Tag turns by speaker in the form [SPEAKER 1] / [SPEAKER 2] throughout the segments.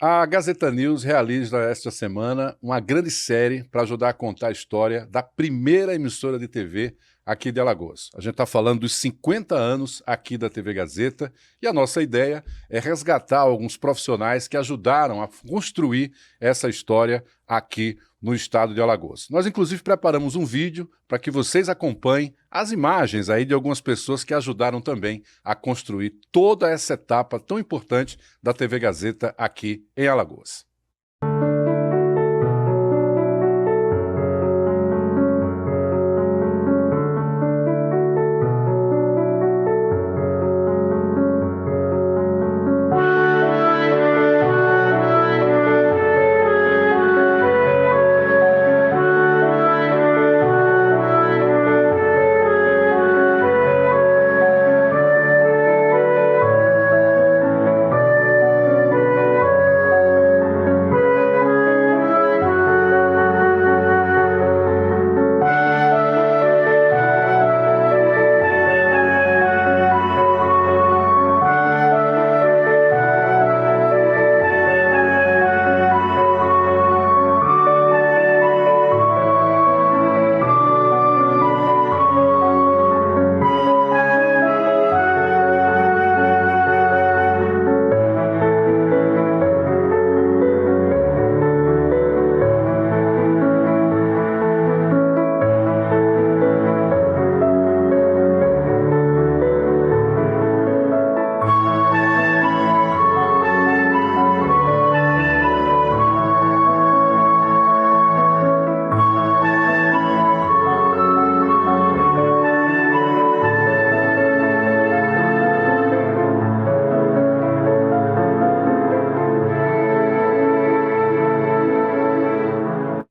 [SPEAKER 1] A Gazeta News realiza esta semana uma grande série para ajudar a contar a história da primeira emissora de TV aqui de Alagoas. A gente está falando dos 50 anos aqui da TV Gazeta e a nossa ideia é resgatar alguns profissionais que ajudaram a construir essa história aqui no estado de Alagoas. Nós, inclusive, preparamos um vídeo para que vocês acompanhem as imagens aí de algumas pessoas que ajudaram também a construir toda essa etapa tão importante da TV Gazeta aqui em Alagoas.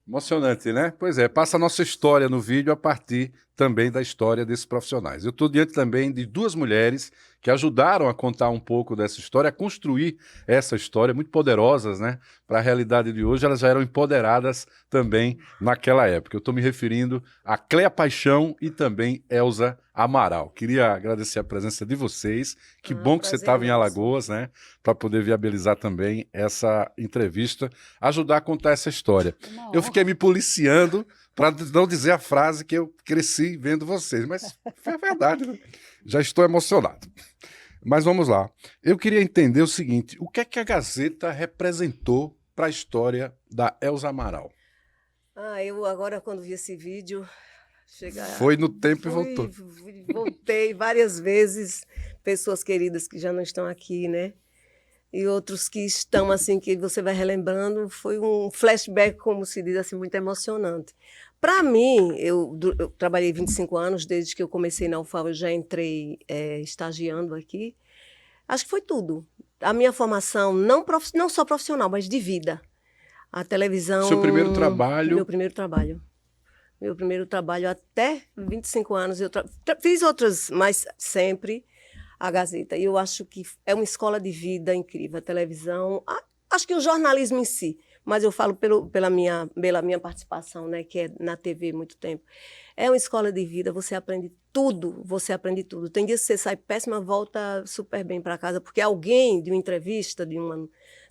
[SPEAKER 1] Emocionante, né? Pois é, passa a nossa história no vídeo a partir também da história desses profissionais. Eu estou diante também de duas mulheres que ajudaram a contar um pouco dessa história, a construir essa história, muito poderosas, né? Para a realidade de hoje, elas já eram empoderadas também naquela época. Eu estou me referindo a Cléa Paixão e também Elza Amaral. Queria agradecer a presença de vocês. Que bom que você estava em Alagoas, né? Para poder viabilizar também essa entrevista, ajudar a contar essa história. Eu fiquei me policiando para não dizer a frase que eu cresci vendo vocês, mas foi a verdade, né? Já estou emocionado. Mas vamos lá. Eu queria entender o seguinte, o que é que a Gazeta representou para a história da Elza Amaral?
[SPEAKER 2] Eu agora, quando vi esse vídeo...
[SPEAKER 1] Foi no tempo e voltou.
[SPEAKER 2] Voltei várias vezes, pessoas queridas que já não estão aqui, né? E outros que estão, assim, que você vai relembrando. Foi um flashback, como se diz, assim, muito emocionante. Para mim, eu trabalhei 25 anos, desde que eu comecei na UFAL, eu já entrei estagiando aqui. Acho que foi tudo. A minha formação, não só profissional, mas de vida. A televisão...
[SPEAKER 1] Seu primeiro trabalho...
[SPEAKER 2] Meu primeiro trabalho. Meu primeiro trabalho até 25 anos. Eu fiz outras, mas sempre a Gazeta. E eu acho que é uma escola de vida incrível. A televisão, acho que o jornalismo em si, mas eu falo pela minha participação, né, que é na TV há muito tempo. É uma escola de vida, você aprende tudo, Tem dias que você sai péssima, volta super bem para casa, porque alguém de uma entrevista, de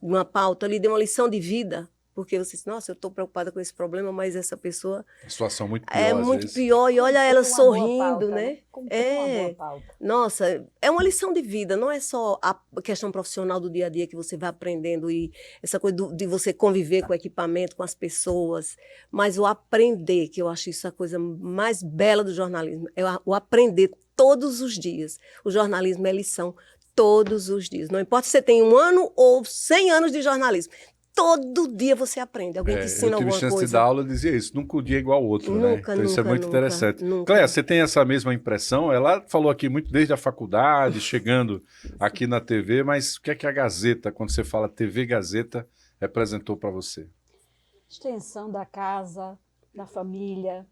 [SPEAKER 2] uma pauta, lhe deu uma lição de vida. Porque você diz, nossa, eu estou preocupada com esse problema, mas essa pessoa...
[SPEAKER 1] A situação muito pior,
[SPEAKER 2] é muito pior, e olha ela sorrindo, né?
[SPEAKER 3] Uma boa pauta.
[SPEAKER 2] Nossa, é uma lição de vida, não é só a questão profissional do dia a dia que você vai aprendendo e essa coisa de você conviver com o equipamento, com as pessoas, mas o aprender, que eu acho isso a coisa mais bela do jornalismo, é o aprender todos os dias. O jornalismo é lição todos os dias. Não importa se você tem 1 ano ou 100 anos de jornalismo. Todo dia você aprende, alguém te ensina alguma coisa.
[SPEAKER 1] Eu tive chance de dar aula e dizia isso, nunca um dia é igual ao outro, né? Então isso é muito interessante. Cléa, você tem essa mesma impressão? Ela falou aqui muito desde a faculdade, chegando aqui na TV, mas o que é que a Gazeta, quando você fala TV Gazeta, representou para você?
[SPEAKER 3] Extensão da casa, da família,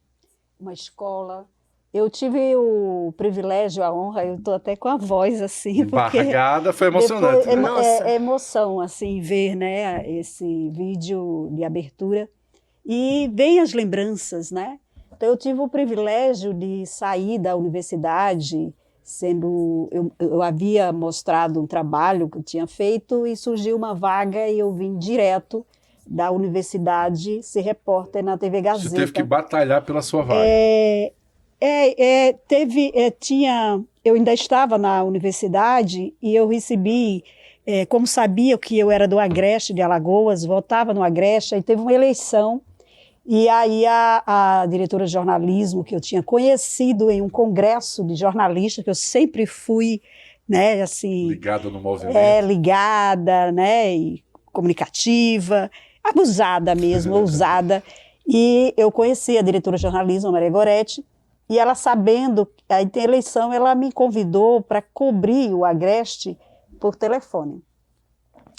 [SPEAKER 3] uma escola. Eu tive o privilégio, a honra, eu estou até com a voz assim,
[SPEAKER 1] embargada, foi emocionante.
[SPEAKER 3] Depois, é emoção, assim, ver, né, esse vídeo de abertura e vem as lembranças, né? Então eu tive o privilégio de sair da universidade eu havia mostrado um trabalho que eu tinha feito e surgiu uma vaga e eu vim direto da universidade ser repórter na TV Gazeta.
[SPEAKER 1] Você teve que batalhar pela sua vaga.
[SPEAKER 3] Eu ainda estava na universidade e eu recebi, como sabia que eu era do Agreste de Alagoas, votava no Agreste, e teve uma eleição. E aí a diretora de jornalismo, que eu tinha conhecido em um congresso de jornalistas, que eu sempre fui, né, assim...
[SPEAKER 1] Ligada no movimento.
[SPEAKER 3] Ligada, né, e comunicativa, abusada mesmo, ousada. E eu conheci a diretora de jornalismo, a Maria Goretti, e ela sabendo, aí tem eleição, ela me convidou para cobrir o Agreste por telefone.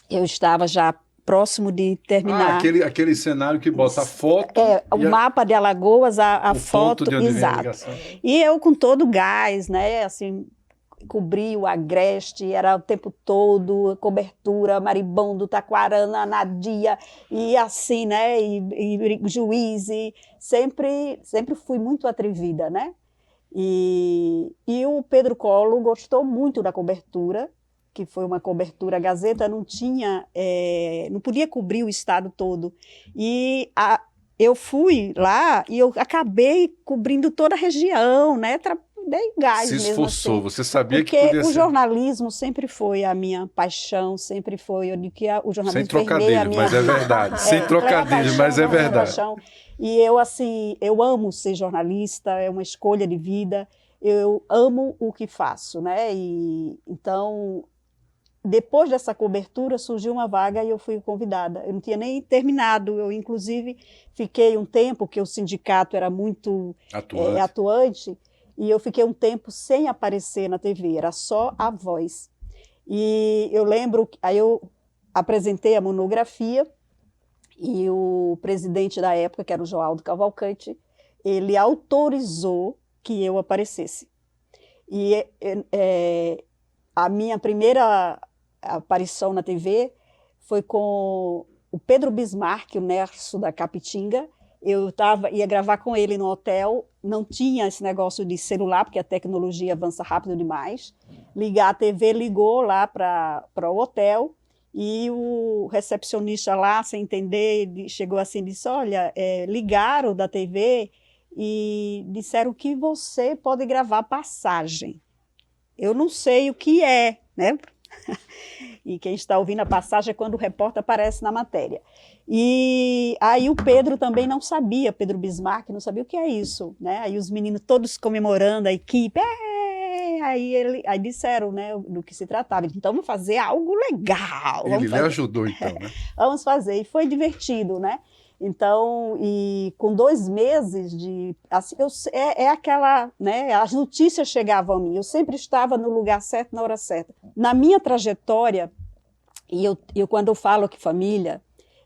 [SPEAKER 3] Eu estava já próximo de terminar.
[SPEAKER 1] Aquele cenário que bota a foto.
[SPEAKER 3] O mapa de Alagoas, a foto,
[SPEAKER 1] ponto de onde vem a
[SPEAKER 3] exato.
[SPEAKER 1] ligação.
[SPEAKER 3] E eu com todo o gás, né, assim, cobri o Agreste, era o tempo todo, cobertura, Maribondo, Taquarana, Nadia, e assim, né, e Juiz, e sempre fui muito atrevida, né? E o Pedro Colo gostou muito da cobertura, que foi uma cobertura, a Gazeta não podia cobrir o estado todo. E eu fui lá e eu acabei cobrindo toda a região, né? Dei gás
[SPEAKER 1] Se
[SPEAKER 3] mesmo
[SPEAKER 1] esforçou,
[SPEAKER 3] assim,
[SPEAKER 1] você sabia que
[SPEAKER 3] porque
[SPEAKER 1] podia
[SPEAKER 3] o
[SPEAKER 1] ser.
[SPEAKER 3] jornalismo sempre foi a minha paixão, sempre foi, eu digo que o jornalismo
[SPEAKER 1] Sem trocadilho, mas é verdade. Sem trocadilho, mas é verdade.
[SPEAKER 3] Paixão. E eu, assim, eu amo ser jornalista, é uma escolha de vida, eu amo o que faço, né? E então, depois dessa cobertura, surgiu uma vaga e eu fui convidada. Eu não tinha nem terminado, eu inclusive fiquei um tempo, que o sindicato era muito atuante, e eu fiquei um tempo sem aparecer na TV, era só a voz. E eu lembro, aí eu apresentei a monografia, e o presidente da época, que era o Joaldo Cavalcante, ele autorizou que eu aparecesse. E a minha primeira aparição na TV foi com o Pedro Bismarck, o Nerso da Capitinga. Eu ia gravar com ele no hotel, não tinha esse negócio de celular, porque a tecnologia avança rápido demais. A TV ligou lá para o hotel, e o recepcionista lá, sem entender, chegou assim e disse, olha, ligaram da TV e disseram que você pode gravar passagem. Eu não sei o que é, né? E quem está ouvindo a passagem é quando o repórter aparece na matéria. E aí o Pedro também não sabia, Pedro Bismarck não sabia o que é isso, né? Aí os meninos todos comemorando, a equipe, aí disseram, né, do que se tratava. Então vamos fazer algo legal.
[SPEAKER 1] Ele lhe ajudou então, né?
[SPEAKER 3] Vamos fazer, e foi divertido, né? Então, e com 2 meses de... Assim, aquela, né? As notícias chegavam a mim, eu sempre estava no lugar certo, na hora certa. Na minha trajetória, e eu quando eu falo que família,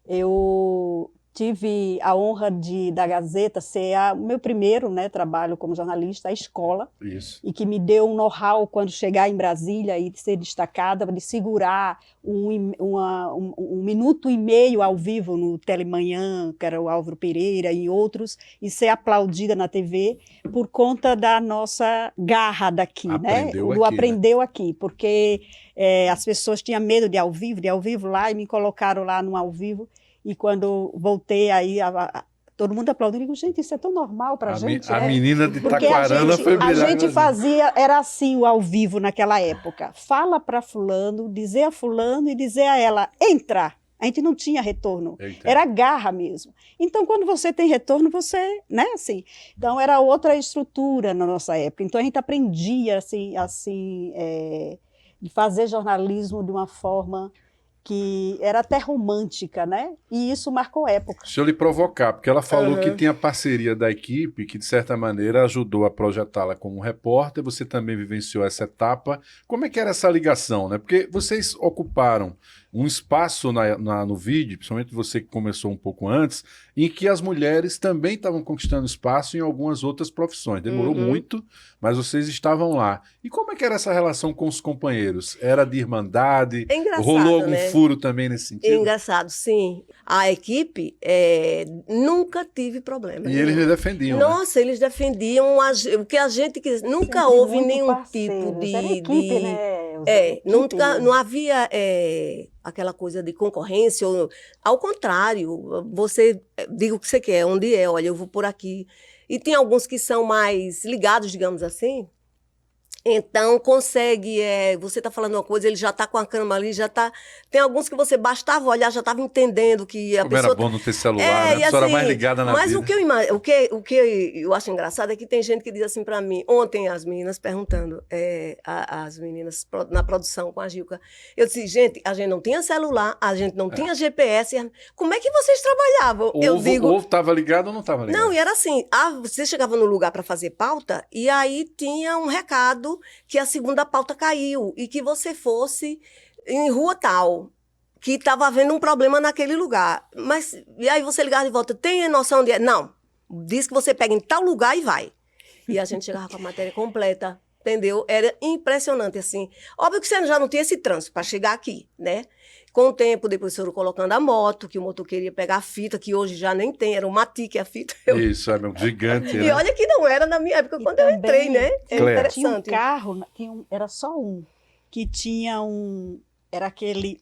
[SPEAKER 3] eu tive a honra da Gazeta ser o meu primeiro, né, trabalho como jornalista, a escola.
[SPEAKER 1] Isso.
[SPEAKER 3] E que me deu um know-how quando chegar em Brasília e ser destacada, de segurar um minuto e meio ao vivo no Telemanhã, que era o Álvaro Pereira e outros, e ser aplaudida na TV por conta da nossa garra daqui, aprendeu aqui, porque as pessoas tinham medo de ao vivo lá, e me colocaram lá no ao vivo. E quando voltei, aí todo mundo aplaudiu. Eu digo, gente, isso é tão normal para a gente.
[SPEAKER 1] A menina de Taquarana foi
[SPEAKER 3] a gente fazia, era assim o ao vivo naquela época. Fala para fulano, dizer a fulano e dizer a ela, entra. A gente não tinha retorno, era garra mesmo. Então, quando você tem retorno, você, né, assim. Então, era outra estrutura na nossa época. Então, a gente aprendia, assim, de fazer jornalismo de uma forma que era até romântica, né? E isso marcou época.
[SPEAKER 1] Deixa eu lhe provocar, porque ela falou que tinha parceria da equipe, que de certa maneira ajudou a projetá-la como repórter, você também vivenciou essa etapa. Como é que era essa ligação, né? Porque vocês ocuparam um espaço no vídeo, principalmente você que começou um pouco antes, em que as mulheres também estavam conquistando espaço em algumas outras profissões. Demorou muito, mas vocês estavam lá. E como é que era essa relação com os companheiros? Era de irmandade?
[SPEAKER 2] É engraçado,
[SPEAKER 1] Rolou algum
[SPEAKER 2] né?
[SPEAKER 1] furo também nesse sentido?
[SPEAKER 2] Engraçado, sim. A equipe nunca tive problema.
[SPEAKER 1] E eles defendiam, né?
[SPEAKER 2] Nossa, eles defendiam o que a gente quis. Nunca
[SPEAKER 3] Sempre
[SPEAKER 2] houve
[SPEAKER 3] muito
[SPEAKER 2] nenhum
[SPEAKER 3] parceiros.
[SPEAKER 2] tipo de...
[SPEAKER 3] Era equipe, né?
[SPEAKER 2] nunca, não havia aquela coisa de concorrência. Ao contrário, você diga o que você quer, onde é, olha, eu vou por aqui. E tem alguns que são mais ligados, digamos assim. Então, consegue, você está falando uma coisa, ele já está com a câmera ali, já está... Tem alguns que você bastava olhar, já estava entendendo que a
[SPEAKER 1] Como
[SPEAKER 2] pessoa...
[SPEAKER 1] era bom não ter celular, né? A pessoa era mais ligada na
[SPEAKER 2] mas
[SPEAKER 1] vida.
[SPEAKER 2] o que eu acho engraçado é que tem gente que diz assim para mim, ontem as meninas perguntando, as meninas na produção com a Gilca, eu disse, gente, a gente não tinha celular, a gente não tinha GPS, como é que vocês trabalhavam?
[SPEAKER 1] Ou estava ligado ou não estava ligado?
[SPEAKER 2] Não, e era assim, você chegava no lugar para fazer pauta, e aí tinha um recado que a segunda pauta caiu e que você fosse em rua tal, que estava havendo um problema naquele lugar. Mas, e aí você ligava de volta, tem noção de... Não, diz que você pega em tal lugar e vai. E a gente chegava com a matéria completa, entendeu? Era impressionante, assim. Óbvio que você já não tinha esse trânsito para chegar aqui, né? Com o tempo, depois foram colocando a moto, que o motor queria pegar a fita, que hoje já nem tem, era o Matic a fita.
[SPEAKER 1] Isso, é meu gigante,
[SPEAKER 2] E
[SPEAKER 1] né?
[SPEAKER 2] olha que não era na minha época, quando eu entrei, né? É
[SPEAKER 1] Claire.
[SPEAKER 3] Tinha um
[SPEAKER 2] interessante.
[SPEAKER 3] carro, era só um, que tinha era aquele,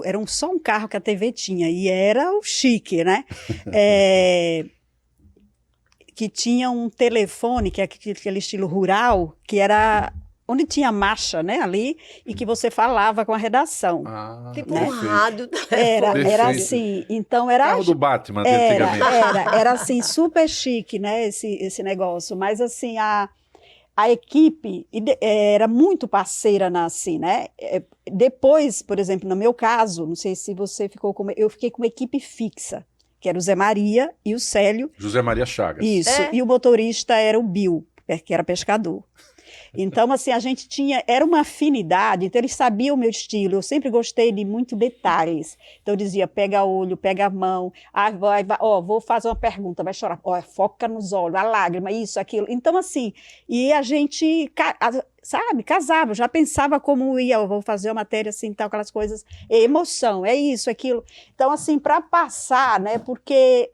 [SPEAKER 3] era só um carro que a TV tinha, e era o chique, né? Que tinha um telefone, que é aquele estilo rural, que era... onde tinha marcha, né, ali, e que você falava com a redação.
[SPEAKER 1] Ah,
[SPEAKER 2] Tipo
[SPEAKER 3] né?
[SPEAKER 2] um rádio.
[SPEAKER 3] Era
[SPEAKER 1] Perfeito.
[SPEAKER 3] assim, então era...
[SPEAKER 1] Carro do Batman, de antigamente.
[SPEAKER 3] Era assim, super chique, né, esse negócio, mas assim, a equipe era muito parceira assim, né, depois, por exemplo, no meu caso, não sei se você ficou com... Eu fiquei com uma equipe fixa, que era o Zé Maria e o Célio.
[SPEAKER 1] José Maria Chagas.
[SPEAKER 3] Isso, e o motorista era o Bill, que era pescador. Então, assim, a gente era uma afinidade, então eles sabiam o meu estilo, eu sempre gostei de muito detalhes. Então eu dizia, pega olho, pega a mão, vou fazer uma pergunta, vai chorar, foca nos olhos, a lágrima, isso, aquilo. Então, assim, e a gente, sabe, casava, já pensava como eu vou fazer uma matéria assim, tal, aquelas coisas, emoção, é isso, aquilo. Então, assim, para passar, né, porque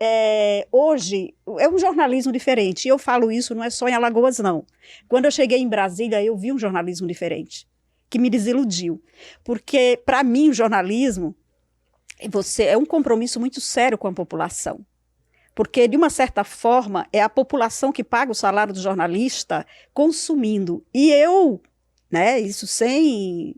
[SPEAKER 3] hoje é um jornalismo diferente, e eu falo isso não é só em Alagoas, não. Quando eu cheguei em Brasília, eu vi um jornalismo diferente, que me desiludiu, porque, para mim, o jornalismo é um compromisso muito sério com a população. Porque, de uma certa forma, é a população que paga o salário do jornalista consumindo. E eu, né, isso sem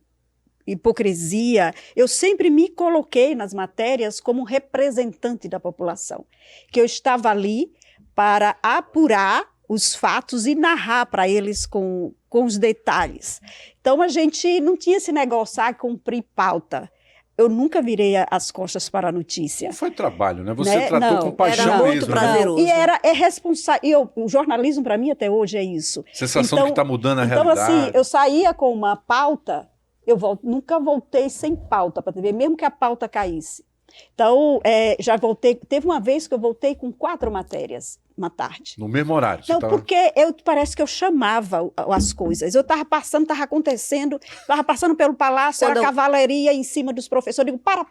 [SPEAKER 3] hipocrisia, eu sempre me coloquei nas matérias como representante da população. Que eu estava ali para apurar os fatos e narrar para eles com os detalhes. Então, a gente não tinha esse negócio, cumprir pauta. Eu nunca virei as costas para a notícia.
[SPEAKER 1] Não foi trabalho, né? Você tratou
[SPEAKER 3] Não,
[SPEAKER 1] com paixão
[SPEAKER 2] era muito
[SPEAKER 1] mesmo.
[SPEAKER 2] prazeroso.
[SPEAKER 3] E é responsável. O jornalismo, para mim, até hoje é isso.
[SPEAKER 1] Sensação que está mudando a
[SPEAKER 3] então,
[SPEAKER 1] realidade.
[SPEAKER 3] Então, assim, eu saía com uma pauta, nunca voltei sem pauta para a TV, mesmo que a pauta caísse. Então, já voltei. Teve uma vez que eu voltei com 4 matérias uma tarde.
[SPEAKER 1] No mesmo horário?
[SPEAKER 3] Não, porque parece que eu chamava as coisas. Eu estava passando, estava acontecendo, estava passando pelo palácio, era cavalaria em cima dos professores. Eu digo, para.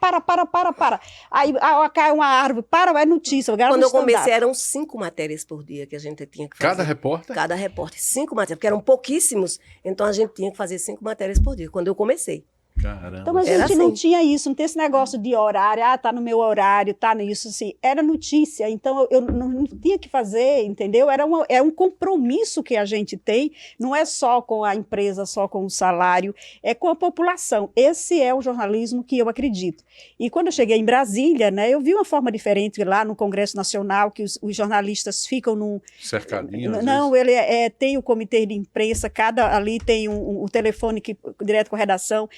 [SPEAKER 3] Aí cai uma árvore, é notícia.
[SPEAKER 2] Quando eu comecei, eram 5 matérias por dia que a gente tinha que fazer.
[SPEAKER 1] Cada repórter?
[SPEAKER 2] Cada repórter, 5 matérias, porque eram pouquíssimos, então a gente tinha que fazer 5 matérias por dia, quando eu comecei.
[SPEAKER 1] Caramba.
[SPEAKER 3] Então a gente não tinha isso, não tem esse negócio de horário, tá no meu horário, tá nisso, assim. Era notícia, então eu não tinha que fazer, entendeu? É um compromisso que a gente tem, não é só com a empresa, só com o salário, é com a população. Esse é o jornalismo que eu acredito. E quando eu cheguei em Brasília, né, eu vi uma forma diferente lá no Congresso Nacional, que os jornalistas ficam num...
[SPEAKER 1] Cercadinho,
[SPEAKER 3] não, ele tem o comitê de imprensa, ali tem um telefone direto com a redação.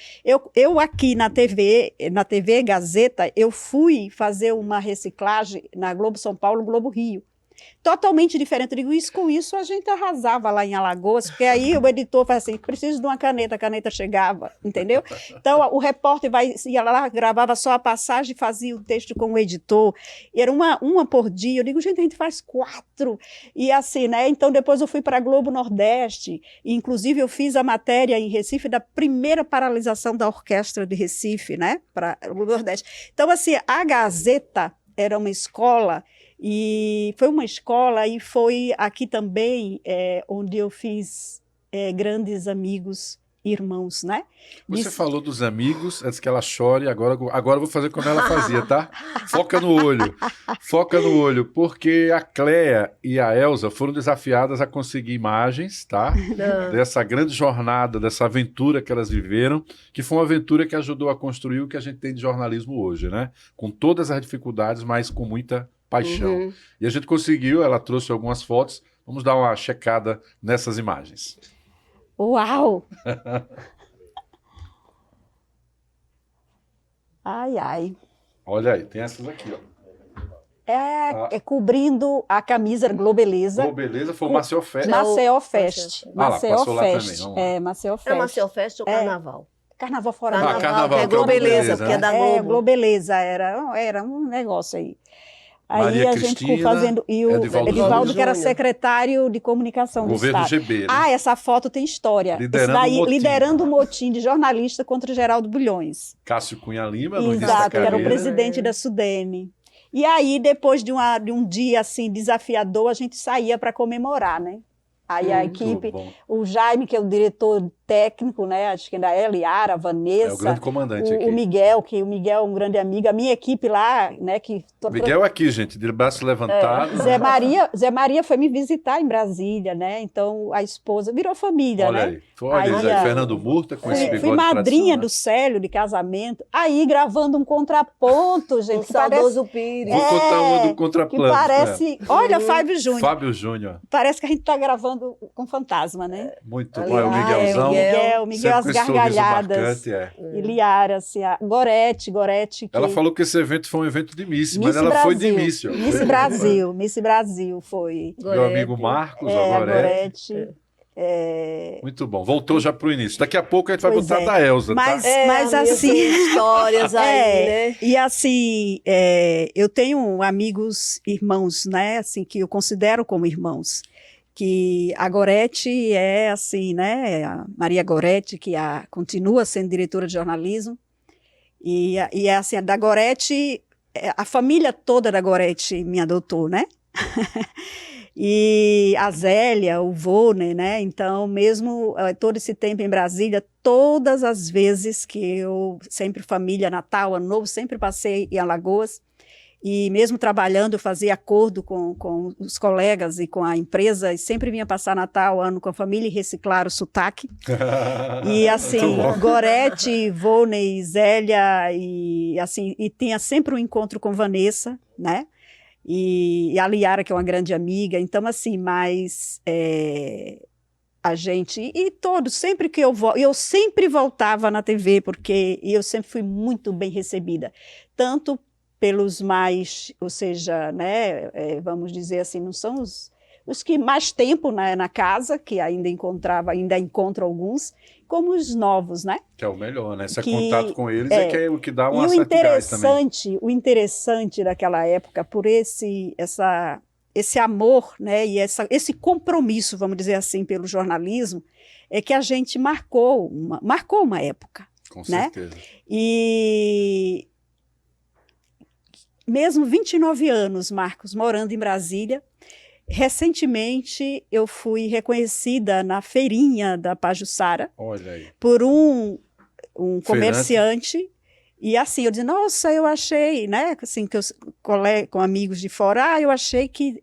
[SPEAKER 3] Eu aqui na TV Gazeta, eu fui fazer uma reciclagem na Globo São Paulo, Globo Rio. totalmente diferente. Eu digo, isso, com isso a gente arrasava lá em Alagoas, porque aí o editor faz assim, preciso de uma caneta, a caneta chegava, entendeu? Então o repórter ia lá, gravava só a passagem, fazia o texto com o editor, e era uma por dia. Eu digo, gente, a gente faz 4, e assim, né? Então depois eu fui para a Globo Nordeste, e inclusive eu fiz a matéria em Recife da primeira paralisação da orquestra de Recife, né? Para o Globo Nordeste. Então assim, a Gazeta era uma escola, e foi aqui também onde eu fiz grandes amigos, irmãos, né?
[SPEAKER 1] Você falou dos amigos, antes que ela chore, agora eu vou fazer como ela fazia, tá? Foca no olho, porque a Cléa e a Elza foram desafiadas a conseguir imagens, tá? Dessa grande jornada, dessa aventura que elas viveram, que foi uma aventura que ajudou a construir o que a gente tem de jornalismo hoje, né? Com todas as dificuldades, mas com muita paixão. E a gente conseguiu, ela trouxe algumas fotos, vamos dar uma checada nessas imagens.
[SPEAKER 3] Uau! Ai, ai.
[SPEAKER 1] Olha aí, tem essas aqui, ó.
[SPEAKER 3] Cobrindo a camisa Globeleza.
[SPEAKER 1] Globeleza foi o Maceió Fest.
[SPEAKER 3] Maceió Fest.
[SPEAKER 1] Passou lá também, vamos lá.
[SPEAKER 3] Maceió Fest.
[SPEAKER 2] É Maceió Fest ou Carnaval?
[SPEAKER 3] Carnaval fora do
[SPEAKER 2] Carnaval, que é Globeleza, porque é da Globo.
[SPEAKER 3] Globeleza, era um negócio aí. Aí
[SPEAKER 1] Maria
[SPEAKER 3] a gente ficou
[SPEAKER 1] Cristina,
[SPEAKER 3] fazendo. E o Edivaldo, que era secretário de comunicação do
[SPEAKER 1] Governo
[SPEAKER 3] Estado.
[SPEAKER 1] GB, né?
[SPEAKER 3] Essa foto tem história. Liderando o motim de jornalista contra Geraldo Bulhões.
[SPEAKER 1] Cássio Cunha Lima, no início da
[SPEAKER 3] Exato, que
[SPEAKER 1] carreira.
[SPEAKER 3] era o presidente da Sudene. E aí, depois de um dia assim desafiador, a gente saía para comemorar, né? Aí a equipe, o Jaime, que é o diretor técnico, né? Acho que ainda é, Liara, a Vanessa.
[SPEAKER 1] É o grande comandante aqui.
[SPEAKER 3] O Miguel, que o Miguel é um grande amigo. A minha equipe lá, né?
[SPEAKER 1] Miguel aqui, gente, de braço levantado.
[SPEAKER 3] Zé Maria foi me visitar em Brasília, né? Então a esposa virou família,
[SPEAKER 1] Olha
[SPEAKER 3] né?
[SPEAKER 1] Aí. Olha aí, Fernando Murta com esse bigode
[SPEAKER 3] fui madrinha
[SPEAKER 1] tradicional.
[SPEAKER 3] do Célio de casamento, aí gravando um contraponto, gente.
[SPEAKER 2] Um saudoso Pires.
[SPEAKER 1] Vou contar uma do contraplano.
[SPEAKER 3] Que parece... Olha, Fábio Júnior.
[SPEAKER 1] Fábio Júnior.
[SPEAKER 3] Parece que a gente está gravando com fantasma, né?
[SPEAKER 1] Muito bom, é o Miguelzão.
[SPEAKER 3] Miguel as gargalhadas. E Liara, assim, a Gorete. Que...
[SPEAKER 1] Ela falou que esse evento foi um evento de Miss, mas ela foi de Miss.
[SPEAKER 3] Miss Brasil foi.
[SPEAKER 1] Meu amigo Marcos, a Gorete. Muito bom. Voltou já para o início. Daqui a pouco a gente vai botar da Elza,
[SPEAKER 3] mas,
[SPEAKER 1] tá?
[SPEAKER 3] Mas assim...
[SPEAKER 2] histórias aí, né?
[SPEAKER 3] E assim, eu tenho amigos, irmãos, né? Assim, que eu considero como irmãos. Que a Gorete é assim, né? A Maria Gorete, que continua sendo diretora de jornalismo. E assim, a da Gorete, a família toda da Gorete me adotou, né? E a Zélia, o Vôner, né? Então, mesmo todo esse tempo em Brasília, todas as vezes que eu, sempre família, Natal, Ano Novo, sempre passei em Alagoas, e mesmo trabalhando, eu fazia acordo com os colegas e com a empresa, e sempre vinha passar Natal, Ano com a família e reciclar o sotaque. E assim, Gorete, Vôner, Zélia, e assim, e tinha sempre um encontro com Vanessa, né? E a Liara, que é uma grande amiga. Então, assim, mas a gente... E todos, sempre que eu sempre voltava na TV, porque eu sempre fui muito bem recebida. Tanto pelos mais, ou seja, né, vamos dizer assim, não são os que mais tempo na casa, que ainda encontro alguns, como os novos, né? Que
[SPEAKER 1] é o melhor, né? Esse contato com eles que é o que dá uma certa gás também.
[SPEAKER 3] O interessante daquela época, por esse amor, né, e esse compromisso, vamos dizer assim, pelo jornalismo, é que a gente marcou uma época.
[SPEAKER 1] Com certeza.
[SPEAKER 3] E mesmo 29 anos, Marcos, morando em Brasília, recentemente eu fui reconhecida na feirinha da Pajuçara por um comerciante. E assim, eu disse, nossa, eu achei, né, assim, que eu com amigos de fora, eu achei que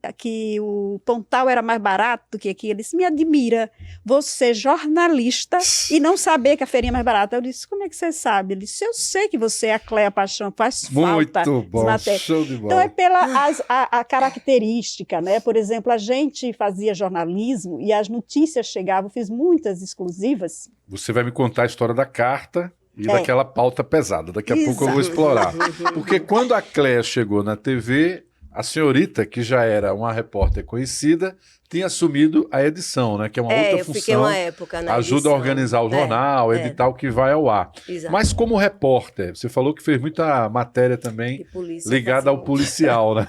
[SPEAKER 3] o Pontal era mais barato do que aqui. Ele disse, me admira, você jornalista e não saber que a feirinha é mais barata. Eu disse, como é que você sabe? Ele disse, eu sei que você é a Cléa Paixão, faz falta.
[SPEAKER 1] Muito bom, show de bola.
[SPEAKER 3] Então é pela a característica, né, por exemplo, a gente fazia jornalismo e as notícias chegavam, fiz muitas exclusivas.
[SPEAKER 1] Você vai me contar a história da carta e daquela pauta pesada. Daqui a pouco eu vou explorar. Porque quando a Cléa chegou na TV, a senhorita, que já era uma repórter conhecida, tinha assumido a edição, né? Que é uma outra
[SPEAKER 2] eu
[SPEAKER 1] função.
[SPEAKER 2] fiquei uma época na
[SPEAKER 1] ajuda
[SPEAKER 2] edição.
[SPEAKER 1] a organizar o jornal, editar o que vai ao ar.
[SPEAKER 2] Exato.
[SPEAKER 1] Mas como repórter, você falou que fez muita matéria também ligada ao policial, né?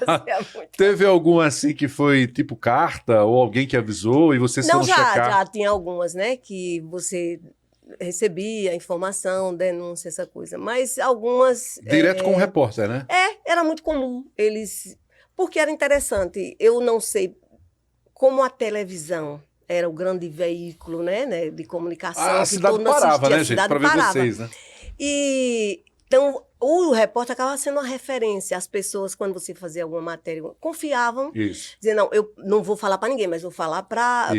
[SPEAKER 1] Teve algum assim que foi tipo carta ou alguém que avisou e você
[SPEAKER 2] não
[SPEAKER 1] não checar?
[SPEAKER 2] Já tinha algumas, né? Que você recebia informação, denúncia, essa coisa. Mas algumas...
[SPEAKER 1] Direto com o repórter, né?
[SPEAKER 2] Era muito comum. Porque era interessante. Eu não sei como a televisão era o grande veículo, né, de comunicação.
[SPEAKER 1] A cidade parava, né, gente? Para ver vocês, né?
[SPEAKER 2] E então o repórter acabava sendo uma referência. As pessoas, quando você fazia alguma matéria, confiavam.
[SPEAKER 1] Isso.
[SPEAKER 2] Dizer, não, eu não vou falar para ninguém, mas vou falar para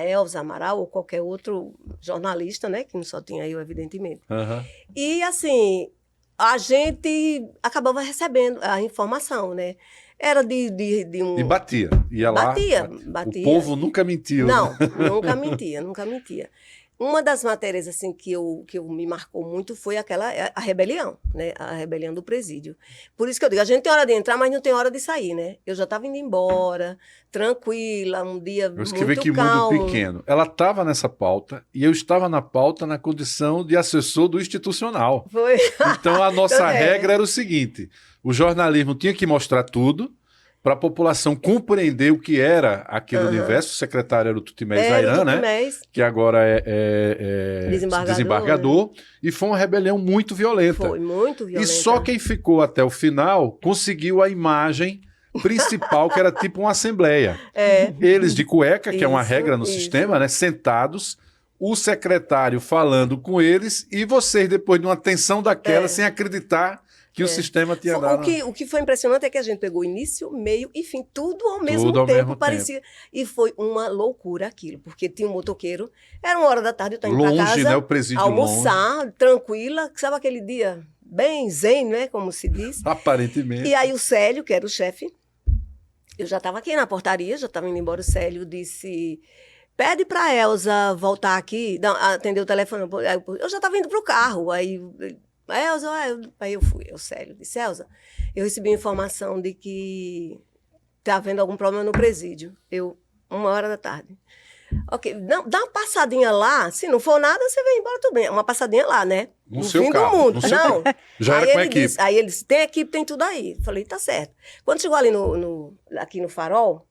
[SPEAKER 2] Elza Amaral ou qualquer outro jornalista, né, que não só tinha eu, evidentemente.
[SPEAKER 1] Uhum.
[SPEAKER 2] E, assim, a gente acabava recebendo a informação, né? Era de um...
[SPEAKER 1] E batia. Ia lá.
[SPEAKER 2] Batia.
[SPEAKER 1] O povo nunca mentiu.
[SPEAKER 2] Não,
[SPEAKER 1] né?
[SPEAKER 2] nunca mentia, nunca mentia. Uma das matérias assim que me marcou muito foi a rebelião, né? A rebelião do presídio. Por isso que eu digo, a gente tem hora de entrar, mas não tem hora de sair, né? Eu já estava indo embora, tranquila, um dia muito calmo.
[SPEAKER 1] Eu escrevi que Mundo Pequeno. Ela estava nessa pauta e eu estava na pauta na condição de assessor do institucional.
[SPEAKER 2] Foi.
[SPEAKER 1] Então a nossa regra era o seguinte, o jornalismo tinha que mostrar tudo, para a população compreender o que era aquele universo. O secretário era o Tutimés Zairan, né? Que agora é desembargador. E foi uma rebelião muito violenta.
[SPEAKER 2] Foi muito violenta.
[SPEAKER 1] E só quem ficou até o final conseguiu a imagem principal, que era tipo uma assembleia. Eles de cueca, que é uma regra no sistema, né? Sentados, o secretário falando com eles e vocês, depois de uma tensão daquela, sem acreditar que o sistema tinha dado.
[SPEAKER 2] O que foi impressionante é que a gente pegou início, meio e fim, tudo ao mesmo tempo, parecia. E foi uma loucura aquilo, porque tinha um motoqueiro, era 1h da tarde, eu estava indo para casa,
[SPEAKER 1] né, o presídio
[SPEAKER 2] almoçar,
[SPEAKER 1] longe.
[SPEAKER 2] Tranquila, sabe aquele dia bem zen, né, como se diz?
[SPEAKER 1] Aparentemente.
[SPEAKER 2] E aí o Célio, que era o chefe, eu já estava aqui na portaria, já estava indo embora, o Célio disse... Pede para a Elza voltar aqui, atender o telefone. Eu já estava indo para o carro, aí... Elza, aí eu fui, o Célio disse, Elza, eu recebi informação de que está havendo algum problema no presídio. 1h da tarde. Ok, não, dá uma passadinha lá, se não for nada, você vem embora, tudo bem. Uma passadinha lá, né?
[SPEAKER 1] No seu carro.
[SPEAKER 2] Do mundo. Não.
[SPEAKER 1] Já era com a equipe.
[SPEAKER 2] Aí ele disse, tem equipe, tem tudo aí. Falei, tá certo. Quando chegou ali aqui no Farol,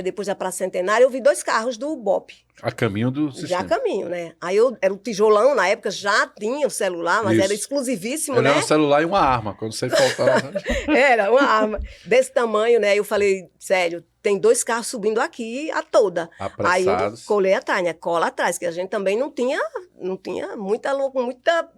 [SPEAKER 2] depois da Praça Centenária, eu vi 2 carros do BOP.
[SPEAKER 1] A caminho do sistema.
[SPEAKER 2] Já a caminho, né? Aí era o tijolão, na época já tinha o celular, mas era exclusivíssimo, né?
[SPEAKER 1] Era um celular e uma arma, quando você faltava.
[SPEAKER 2] Era uma arma desse tamanho, né? Aí eu falei, sério, tem 2 carros subindo aqui a toda.
[SPEAKER 1] Apressados.
[SPEAKER 2] Aí eu colei atrás, né? Cola atrás, que a gente também não tinha muita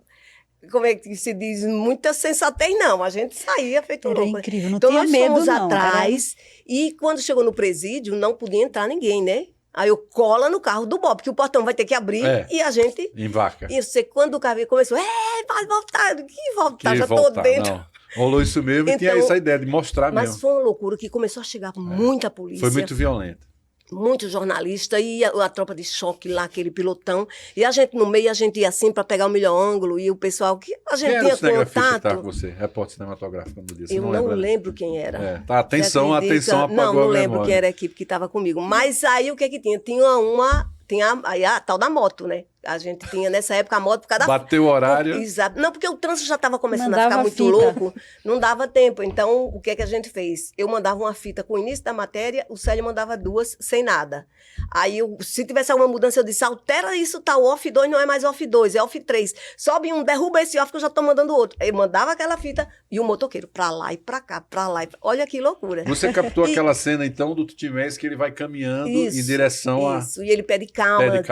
[SPEAKER 2] como é que se diz, muita sensatez, não. A gente saía feito louco.
[SPEAKER 3] Era incrível, não
[SPEAKER 2] então
[SPEAKER 3] tinha medo, não.
[SPEAKER 2] Então nós fomos atrás e quando chegou no presídio, não podia entrar ninguém, né? Aí eu cola no carro do Bob, porque o portão vai ter que abrir e a gente...
[SPEAKER 1] Embarca.
[SPEAKER 2] E você, quando o carro começou, vai voltar, que voltar, já tô dentro.
[SPEAKER 1] Não. Rolou isso mesmo e tinha essa ideia de mostrar mesmo.
[SPEAKER 2] Mas foi uma loucura que começou a chegar muita polícia.
[SPEAKER 1] Foi muito violento.
[SPEAKER 2] Muito jornalista e a tropa de choque lá, aquele pilotão. E a gente no meio, a gente ia assim para pegar o melhor ângulo e o pessoal que a gente tinha contato.
[SPEAKER 1] Que tá com você? Repórter cinematográfico no dia.
[SPEAKER 2] Eu não lembro quem era.
[SPEAKER 1] Tá, atenção apagou
[SPEAKER 2] não lembro quem era a equipe que estava comigo. Mas aí o que tinha? Tinha aí a tal da moto, né? A gente tinha, nessa época, a moto por causa da...
[SPEAKER 1] Bateu o horário.
[SPEAKER 2] Exato. Não, porque o trânsito já estava começando a ficar muito louco. Não dava tempo. Então, o que a gente fez? Eu mandava uma fita com o início da matéria, o Célio mandava 2 sem nada. Aí, se tivesse alguma mudança, eu disse, altera isso, tá, o off 2 não é mais off 2, é off 3. Sobe um, derruba esse off que eu já tô mandando outro. Aí, eu mandava aquela fita e o motoqueiro pra lá e pra cá, pra lá. Olha que loucura.
[SPEAKER 1] Você captou aquela cena, então, do Tutimés, que ele vai caminhando em direção a...
[SPEAKER 2] Isso, e ele pede calma.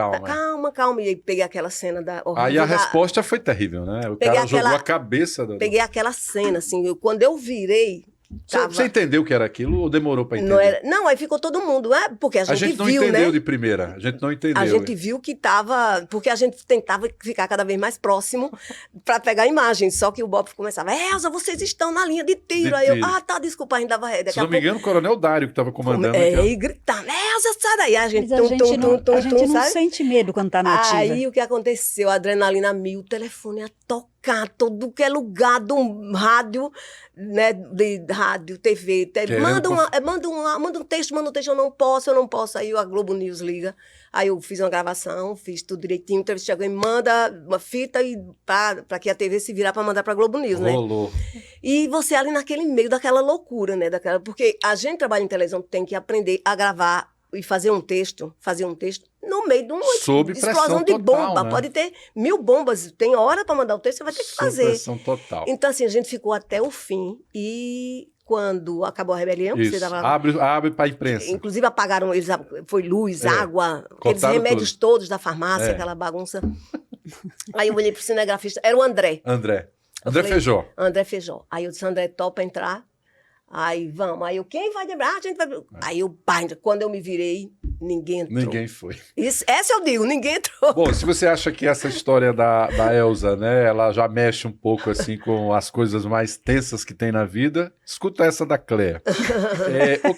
[SPEAKER 2] Calma. E aí peguei aquela cena da...
[SPEAKER 1] Aí a resposta foi terrível, né? O cara jogou a cabeça...
[SPEAKER 2] Peguei aquela cena, assim, quando eu virei...
[SPEAKER 1] Você entendeu o que era aquilo ou demorou para entender?
[SPEAKER 2] Não, aí ficou todo mundo, porque a gente
[SPEAKER 1] não
[SPEAKER 2] viu,
[SPEAKER 1] entendeu
[SPEAKER 2] né?
[SPEAKER 1] de primeira, a gente não entendeu.
[SPEAKER 2] A gente viu que estava, porque a gente tentava ficar cada vez mais próximo para pegar a imagem, só que o Bob começava, Elza, vocês estão na linha de tiro. Aí eu, tá, desculpa, a gente dava ré.
[SPEAKER 1] Se não me engano, o Coronel Dário que estava comandando.
[SPEAKER 2] E gritando, Elza, sai daí. A gente,
[SPEAKER 3] a gente não sente medo quando tá na ativa.
[SPEAKER 2] Aí o que aconteceu, a adrenalina mil, o telefone a tocar. todo que é lugar do rádio, né, de rádio, TV. Manda um texto, eu não posso. Aí a Globo News liga. Aí eu fiz uma gravação, fiz tudo direitinho, entrevistei alguém, manda uma fita para que a TV se virar para mandar para a Globo News, né?
[SPEAKER 1] Rolou.
[SPEAKER 2] E você ali naquele meio daquela loucura, né? Porque a gente trabalha em televisão, tem que aprender a gravar e fazer um texto no meio de uma explosão de bomba.
[SPEAKER 1] Né?
[SPEAKER 2] Pode ter 1000 bombas, tem hora para mandar o texto, você vai ter que fazer.
[SPEAKER 1] Pressão total.
[SPEAKER 2] Então, assim, a gente ficou até o fim e quando acabou a rebelião,
[SPEAKER 1] isso.
[SPEAKER 2] Você tava...
[SPEAKER 1] abre para a imprensa.
[SPEAKER 2] Inclusive apagaram eles, foi luz, água, aqueles remédios todos da farmácia, aquela bagunça. Aí eu olhei pro cinegrafista, era o André.
[SPEAKER 1] André Feijó. Aí eu disse, André, topa entrar? Aí vamos. Aí quem vai lembrar? A gente vai... Aí quando eu me virei, ninguém entrou. Ninguém foi.
[SPEAKER 2] Essa eu digo, ninguém entrou.
[SPEAKER 1] Bom, se você acha que essa história da Elza, né, ela já mexe um pouco assim com as coisas mais tensas que tem na vida, escuta essa da Cléia.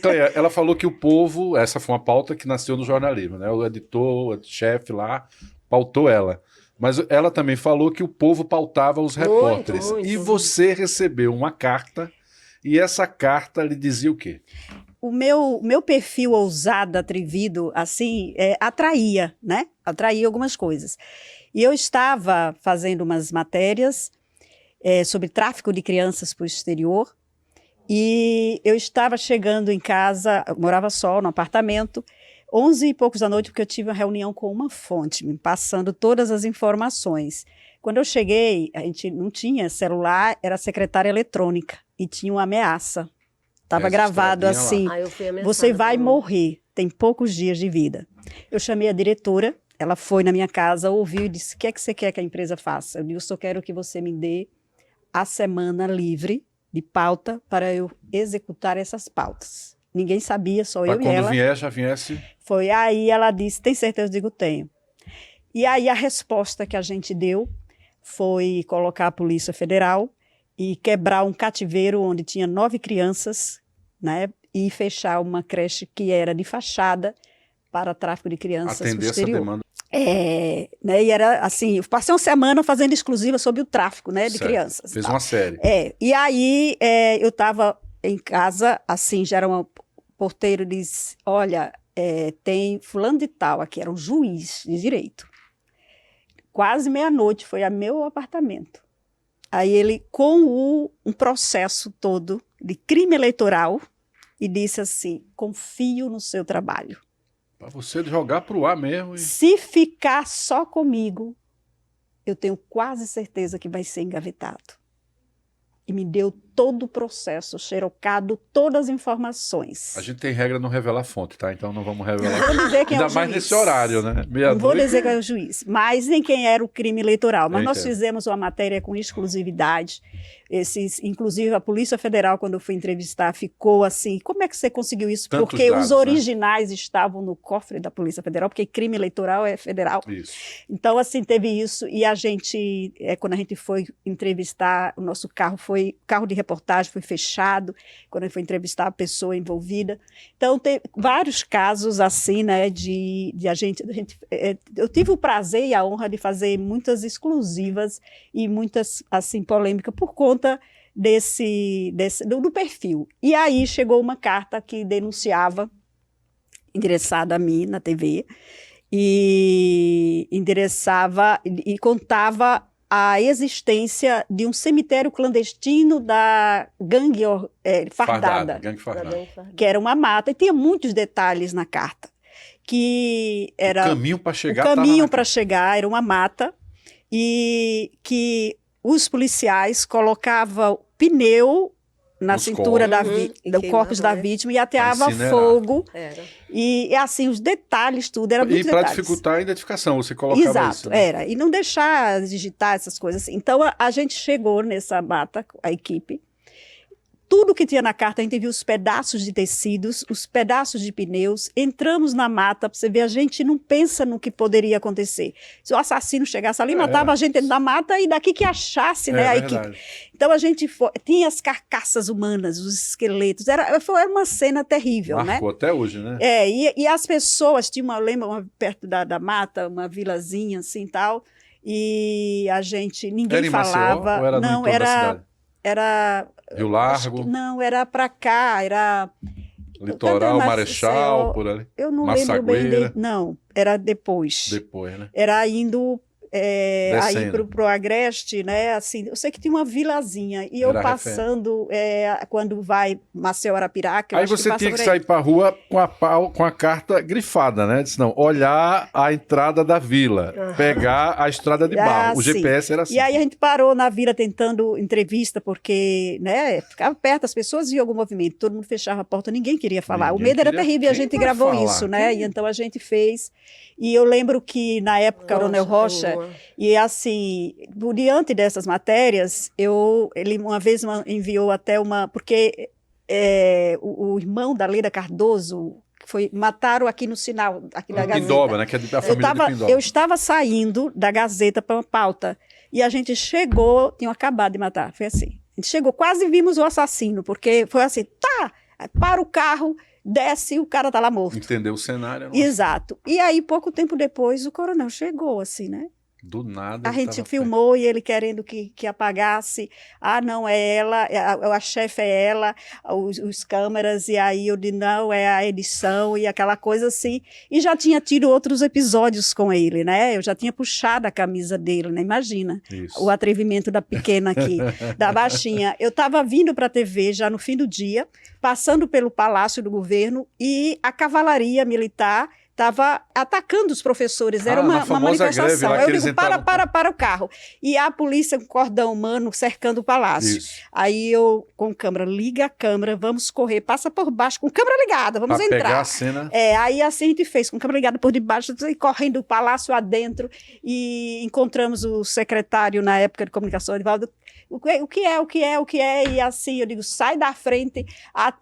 [SPEAKER 1] Cléia, ela falou que o povo, essa foi uma pauta que nasceu no jornalismo, né? O editor, o chefe lá, pautou ela. Mas ela também falou que o povo pautava os repórteres.
[SPEAKER 2] Muito.
[SPEAKER 1] E você recebeu uma carta, e essa carta lhe dizia o quê?
[SPEAKER 3] O meu perfil ousado, atrevido, assim, atraía, né? Atraía algumas coisas. E eu estava fazendo umas matérias sobre tráfico de crianças para o exterior, e eu estava chegando em casa, eu morava só no apartamento, 11 e poucos da noite, porque eu tive uma reunião com uma fonte, me passando todas as informações. Quando eu cheguei, a gente não tinha celular, era secretária eletrônica, e tinha uma ameaça. Estava gravado assim, você vai morrer, tem poucos dias de vida. Eu chamei a diretora, ela foi na minha casa, ouviu e disse, o que é que você quer que a empresa faça? Eu disse, eu só quero que você me dê a semana livre de pauta para eu executar essas pautas. Ninguém sabia, só eu e ela.
[SPEAKER 1] Quando vier, já viesse?
[SPEAKER 3] Foi aí, ela disse, tem certeza? Eu digo, tenho. E aí a resposta que a gente deu foi colocar a Polícia Federal e quebrar um cativeiro onde tinha 9 crianças, né, e fechar uma creche que era de fachada para tráfico de crianças
[SPEAKER 1] atender
[SPEAKER 3] no exterior.
[SPEAKER 1] Essa demanda.
[SPEAKER 3] Né, e era assim, eu passei uma semana fazendo exclusiva sobre o tráfico, né, de crianças.
[SPEAKER 1] Fez uma série.
[SPEAKER 3] E aí eu estava em casa, assim, já era o porteiro disse, olha, tem fulano de tal aqui, era um juiz de direito. Quase meia-noite, foi a meu apartamento. Aí ele, com um processo todo de crime eleitoral, e disse assim, confio no seu trabalho.
[SPEAKER 1] Para você jogar para o ar mesmo.
[SPEAKER 3] Se ficar só comigo, eu tenho quase certeza que vai ser engavetado. E me deu todo o processo, xerocado, todas as informações.
[SPEAKER 1] A gente tem regra não revelar fonte, tá? Então não vamos revelar.
[SPEAKER 3] Não vou dizer quem é o
[SPEAKER 1] Ainda mais
[SPEAKER 3] juiz.
[SPEAKER 1] nesse horário, né?
[SPEAKER 3] Não vou dizer quem é o juiz, mas nem quem era o crime eleitoral. Mas nós
[SPEAKER 1] entendo.
[SPEAKER 3] fizemos uma matéria com exclusividade. Inclusive a Polícia Federal, quando eu fui entrevistar, ficou assim, como é que você conseguiu isso?
[SPEAKER 1] Tantos
[SPEAKER 3] Porque
[SPEAKER 1] dados,
[SPEAKER 3] os originais estavam no cofre da Polícia Federal, porque crime eleitoral é federal.
[SPEAKER 1] Isso.
[SPEAKER 3] Então, assim, teve isso. E a gente, quando a gente foi entrevistar, o nosso carro de reportagem foi fechado, quando a gente foi entrevistar a pessoa envolvida. Então, tem vários casos assim, né, de a gente eu tive o prazer e a honra de fazer muitas exclusivas e muitas, assim, polêmicas por conta do perfil. E aí chegou uma carta que denunciava, endereçada a mim na TV, e endereçava e contava a existência de um cemitério clandestino da gangue fardada,
[SPEAKER 1] Gangue fardada.
[SPEAKER 3] que era uma mata, e tinha muitos detalhes na carta, que era
[SPEAKER 1] o caminho para chegar.
[SPEAKER 3] O caminho para chegar era uma mata, e que os policiais colocavam pneu na cintura do corpos da vítima e ateava fogo. E assim, os detalhes, tudo, era muito detalhes.
[SPEAKER 1] E para dificultar a identificação, você colocava
[SPEAKER 3] Exato,
[SPEAKER 1] isso. Né?
[SPEAKER 3] Era. E não deixar digitar essas coisas. Então, a gente chegou nessa mata, a equipe, tudo que tinha na carta, a gente viu os pedaços de tecidos, os pedaços de pneus, entramos na mata, para você ver, a gente não pensa no que poderia acontecer. Se o assassino chegasse ali, matava a gente dentro da mata e daqui que achasse, né, a equipe. Então a gente tinha as carcaças humanas, os esqueletos, era uma cena terrível,
[SPEAKER 1] Marcou até hoje, né?
[SPEAKER 3] E as pessoas, lembra perto da mata, uma vilazinha assim e tal, e a gente, ninguém
[SPEAKER 1] Era em Maceió
[SPEAKER 3] falava.
[SPEAKER 1] ou era no
[SPEAKER 3] Não,
[SPEAKER 1] entorno da cidade?
[SPEAKER 3] era
[SPEAKER 1] Rio
[SPEAKER 3] acho que
[SPEAKER 1] Largo,
[SPEAKER 3] não, era para cá, era
[SPEAKER 1] Litoral,
[SPEAKER 3] Maceió,
[SPEAKER 1] Marechal, por ali.
[SPEAKER 3] eu não lembro bem
[SPEAKER 1] Massagueira,
[SPEAKER 3] não, era depois.
[SPEAKER 1] depois, né?
[SPEAKER 3] Era indo aí
[SPEAKER 1] Descendo.
[SPEAKER 3] pro Agreste, né? Assim, eu sei que tinha uma vilazinha e eu
[SPEAKER 1] Era
[SPEAKER 3] passando quando vai Maceió Arapiraca, eu
[SPEAKER 1] Aí
[SPEAKER 3] acho que
[SPEAKER 1] você
[SPEAKER 3] passa
[SPEAKER 1] tinha
[SPEAKER 3] por
[SPEAKER 1] que
[SPEAKER 3] aí.
[SPEAKER 1] sair para a rua com a carta grifada, né? Disse, não, olhar a entrada da vila, pegar a estrada de barro. O
[SPEAKER 3] sim.
[SPEAKER 1] GPS era assim.
[SPEAKER 3] E aí a gente parou na vila tentando entrevista, porque, né, ficava perto, as pessoas viam algum movimento, todo mundo fechava a porta, ninguém queria falar.
[SPEAKER 1] Ninguém
[SPEAKER 3] O medo era
[SPEAKER 1] queria-
[SPEAKER 3] terrível, e a
[SPEAKER 1] quem
[SPEAKER 3] gente
[SPEAKER 1] vai
[SPEAKER 3] gravou
[SPEAKER 1] falar?
[SPEAKER 3] isso, né?
[SPEAKER 1] Quem-
[SPEAKER 3] E então a gente fez. E eu lembro que, na época, Coronel Rocha, e assim, por diante dessas matérias, ele uma vez enviou até uma. Porque o irmão da Leila Cardoso mataram aqui no sinal, aqui da Gazeta.
[SPEAKER 1] Pindoba, né? Que é da família de Pindoba.
[SPEAKER 3] Eu estava saindo da Gazeta para uma pauta e a gente chegou, tinham acabado de matar, foi assim. A gente chegou, quase vimos o assassino, porque foi assim, para o carro, desce, o cara tá lá morto.
[SPEAKER 1] Entendeu o cenário? Não?
[SPEAKER 3] Exato. E aí, pouco tempo depois, o coronel chegou, assim, né?
[SPEAKER 1] Do nada.
[SPEAKER 3] A
[SPEAKER 1] ele
[SPEAKER 3] gente
[SPEAKER 1] tava
[SPEAKER 3] filmou e ele querendo que apagasse. Ah, não, é ela, a chefe é ela, os câmeras, e aí eu disse, não, é a edição e aquela coisa assim. E já tinha tido outros episódios com ele, né? Eu já tinha puxado a camisa dele, né? Imagina
[SPEAKER 1] Isso.
[SPEAKER 3] o atrevimento da pequena aqui, da baixinha. Eu estava vindo para a TV já no fim do dia, passando pelo Palácio do Governo e a cavalaria militar estava atacando os professores, era
[SPEAKER 1] na
[SPEAKER 3] uma
[SPEAKER 1] famosa
[SPEAKER 3] manifestação.
[SPEAKER 1] greve lá
[SPEAKER 3] Aí
[SPEAKER 1] que
[SPEAKER 3] eu
[SPEAKER 1] eles
[SPEAKER 3] digo,
[SPEAKER 1] entravam-
[SPEAKER 3] para o carro. E a polícia com cordão humano cercando o palácio.
[SPEAKER 1] Isso.
[SPEAKER 3] Aí eu, com câmera, liga a câmera, vamos correr, passa por baixo, com câmera ligada, vamos
[SPEAKER 1] Pra pegar
[SPEAKER 3] entrar.
[SPEAKER 1] a cena.
[SPEAKER 3] Aí assim a gente fez, com câmera ligada por debaixo, e correndo o palácio adentro, e encontramos o secretário, na época de comunicação, Edivaldo, o que é, e assim, eu digo, sai da frente,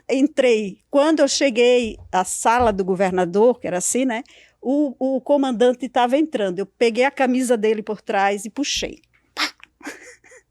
[SPEAKER 3] entrei. Quando eu cheguei à sala do governador, que era assim, né, o comandante estava entrando, eu peguei a camisa dele por trás e puxei. Pá!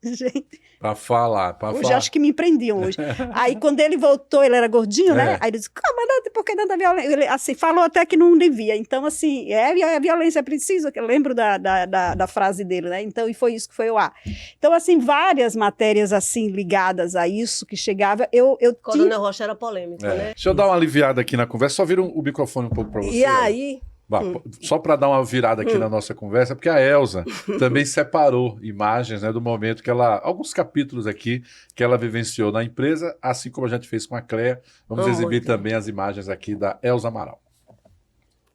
[SPEAKER 3] Gente,
[SPEAKER 1] Pra falar, pra
[SPEAKER 3] hoje
[SPEAKER 1] falar.
[SPEAKER 3] acho que me prendiam hoje. Aí quando ele voltou, ele era gordinho, né?
[SPEAKER 1] É.
[SPEAKER 3] Aí ele disse, comandante, por que tanta violência? Ele assim, falou até que não devia. Então, assim, a violência é preciso, que eu lembro da frase dele, né? Então, e foi isso que foi o ar. Então, assim, várias matérias assim ligadas a isso que chegava, eu tinha...
[SPEAKER 2] Coronel Rocha era polêmico, né?
[SPEAKER 1] Deixa eu dar uma aliviada aqui na conversa, só vira o microfone um pouco para você.
[SPEAKER 2] E aí,
[SPEAKER 1] Vá, só para dar uma virada aqui na nossa conversa, porque a Elza também separou imagens, né, do momento que ela, alguns capítulos aqui que ela vivenciou na empresa, assim como a gente fez com a Cléa. Vamos exibir também as imagens aqui da Elza Amaral.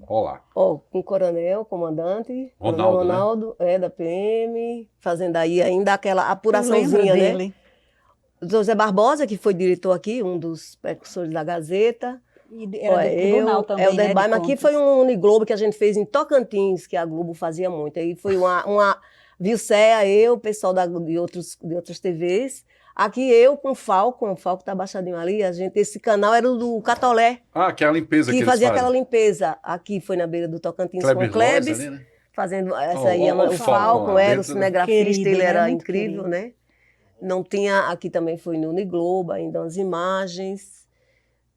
[SPEAKER 1] Olá.
[SPEAKER 2] com o coronel, comandante,
[SPEAKER 1] Ronaldo,
[SPEAKER 2] Coronel Ronaldo, da PM, fazendo aí ainda aquela
[SPEAKER 3] Eu lembro
[SPEAKER 2] apuraçãozinha, né?
[SPEAKER 3] dele.
[SPEAKER 2] José Barbosa, que foi diretor aqui, um dos precursores da Gazeta.
[SPEAKER 3] E era do
[SPEAKER 2] Eu,
[SPEAKER 3] tribunal também,
[SPEAKER 2] Helder
[SPEAKER 3] né,
[SPEAKER 2] Baima,
[SPEAKER 3] de
[SPEAKER 2] aqui
[SPEAKER 3] contas.
[SPEAKER 2] foi um Uniglobo que a gente fez em Tocantins, que a Globo fazia muito. Aí foi uma Vilcea, eu, o pessoal de outras TVs. Aqui eu com o Falco tá abaixadinho ali. Esse canal era o do Catolé,
[SPEAKER 1] Ah, que é a limpeza que
[SPEAKER 2] que
[SPEAKER 1] eles
[SPEAKER 2] fazia
[SPEAKER 1] fazem.
[SPEAKER 2] aquela limpeza. Aqui foi na beira do Tocantins
[SPEAKER 1] Kleber
[SPEAKER 2] com o Klebs,
[SPEAKER 1] Lois ali, né?
[SPEAKER 2] fazendo essa
[SPEAKER 1] Oh,
[SPEAKER 2] aí,
[SPEAKER 1] oh,
[SPEAKER 2] o
[SPEAKER 1] o
[SPEAKER 2] Falcon
[SPEAKER 1] Falcon,
[SPEAKER 2] era o
[SPEAKER 1] dentro do-
[SPEAKER 2] cinegrafista,
[SPEAKER 3] Querido,
[SPEAKER 2] ele
[SPEAKER 3] né?
[SPEAKER 2] era
[SPEAKER 3] Muito
[SPEAKER 2] incrível,
[SPEAKER 3] querido.
[SPEAKER 2] né? Não tinha, aqui também foi no Uniglobo, ainda umas imagens.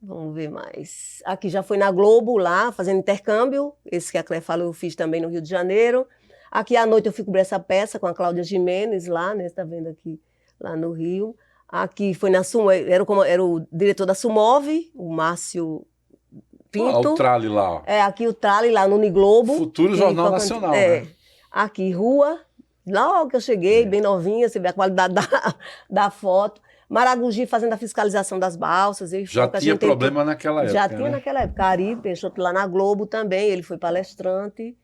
[SPEAKER 2] Vamos ver mais. Aqui já foi na Globo, lá, fazendo intercâmbio. Esse que a Cléia falou, eu fiz também no Rio de Janeiro. Aqui à noite eu fui cobrir essa peça com a Cláudia Gimenez, lá, né? Você está vendo aqui, lá no Rio. Aqui foi na era o diretor da Sumov, o Márcio Pinto.
[SPEAKER 1] o trale lá, ó.
[SPEAKER 2] Aqui o Trale, lá no Uniglobo.
[SPEAKER 1] Futuro
[SPEAKER 2] que
[SPEAKER 1] Jornal
[SPEAKER 2] Tocantins-
[SPEAKER 1] Nacional, né?
[SPEAKER 2] Aqui, rua. Logo que eu cheguei, bem novinha, você vê a qualidade da foto. Maragogi fazendo a fiscalização das balsas. Eu e
[SPEAKER 1] Já
[SPEAKER 2] Falco, a
[SPEAKER 1] tinha
[SPEAKER 2] gente tentou-
[SPEAKER 1] problema naquela época,
[SPEAKER 2] Já tinha
[SPEAKER 1] né?
[SPEAKER 2] naquela época. Ari Peixoto lá na Globo também, ele foi palestrante.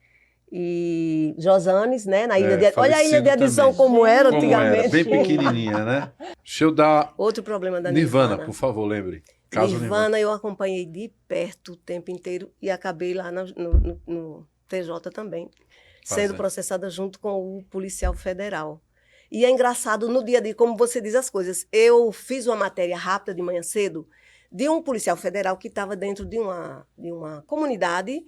[SPEAKER 2] E Josanes, né? Na ilha olha a ilha de
[SPEAKER 1] falecido
[SPEAKER 2] edição
[SPEAKER 1] também.
[SPEAKER 2] como era
[SPEAKER 1] Como era,
[SPEAKER 2] antigamente.
[SPEAKER 1] bem pequenininha, né? Deixa eu dar
[SPEAKER 2] Outro problema da
[SPEAKER 1] Nirvana, por favor, lembre. Caso
[SPEAKER 2] Nirvana eu acompanhei de perto o tempo inteiro e acabei lá no TJ também,
[SPEAKER 1] Fazendo.
[SPEAKER 2] sendo processada junto com o policial federal. E é engraçado, no dia a dia, como você diz as coisas, eu fiz uma matéria rápida de manhã cedo de um policial federal que estava dentro de uma comunidade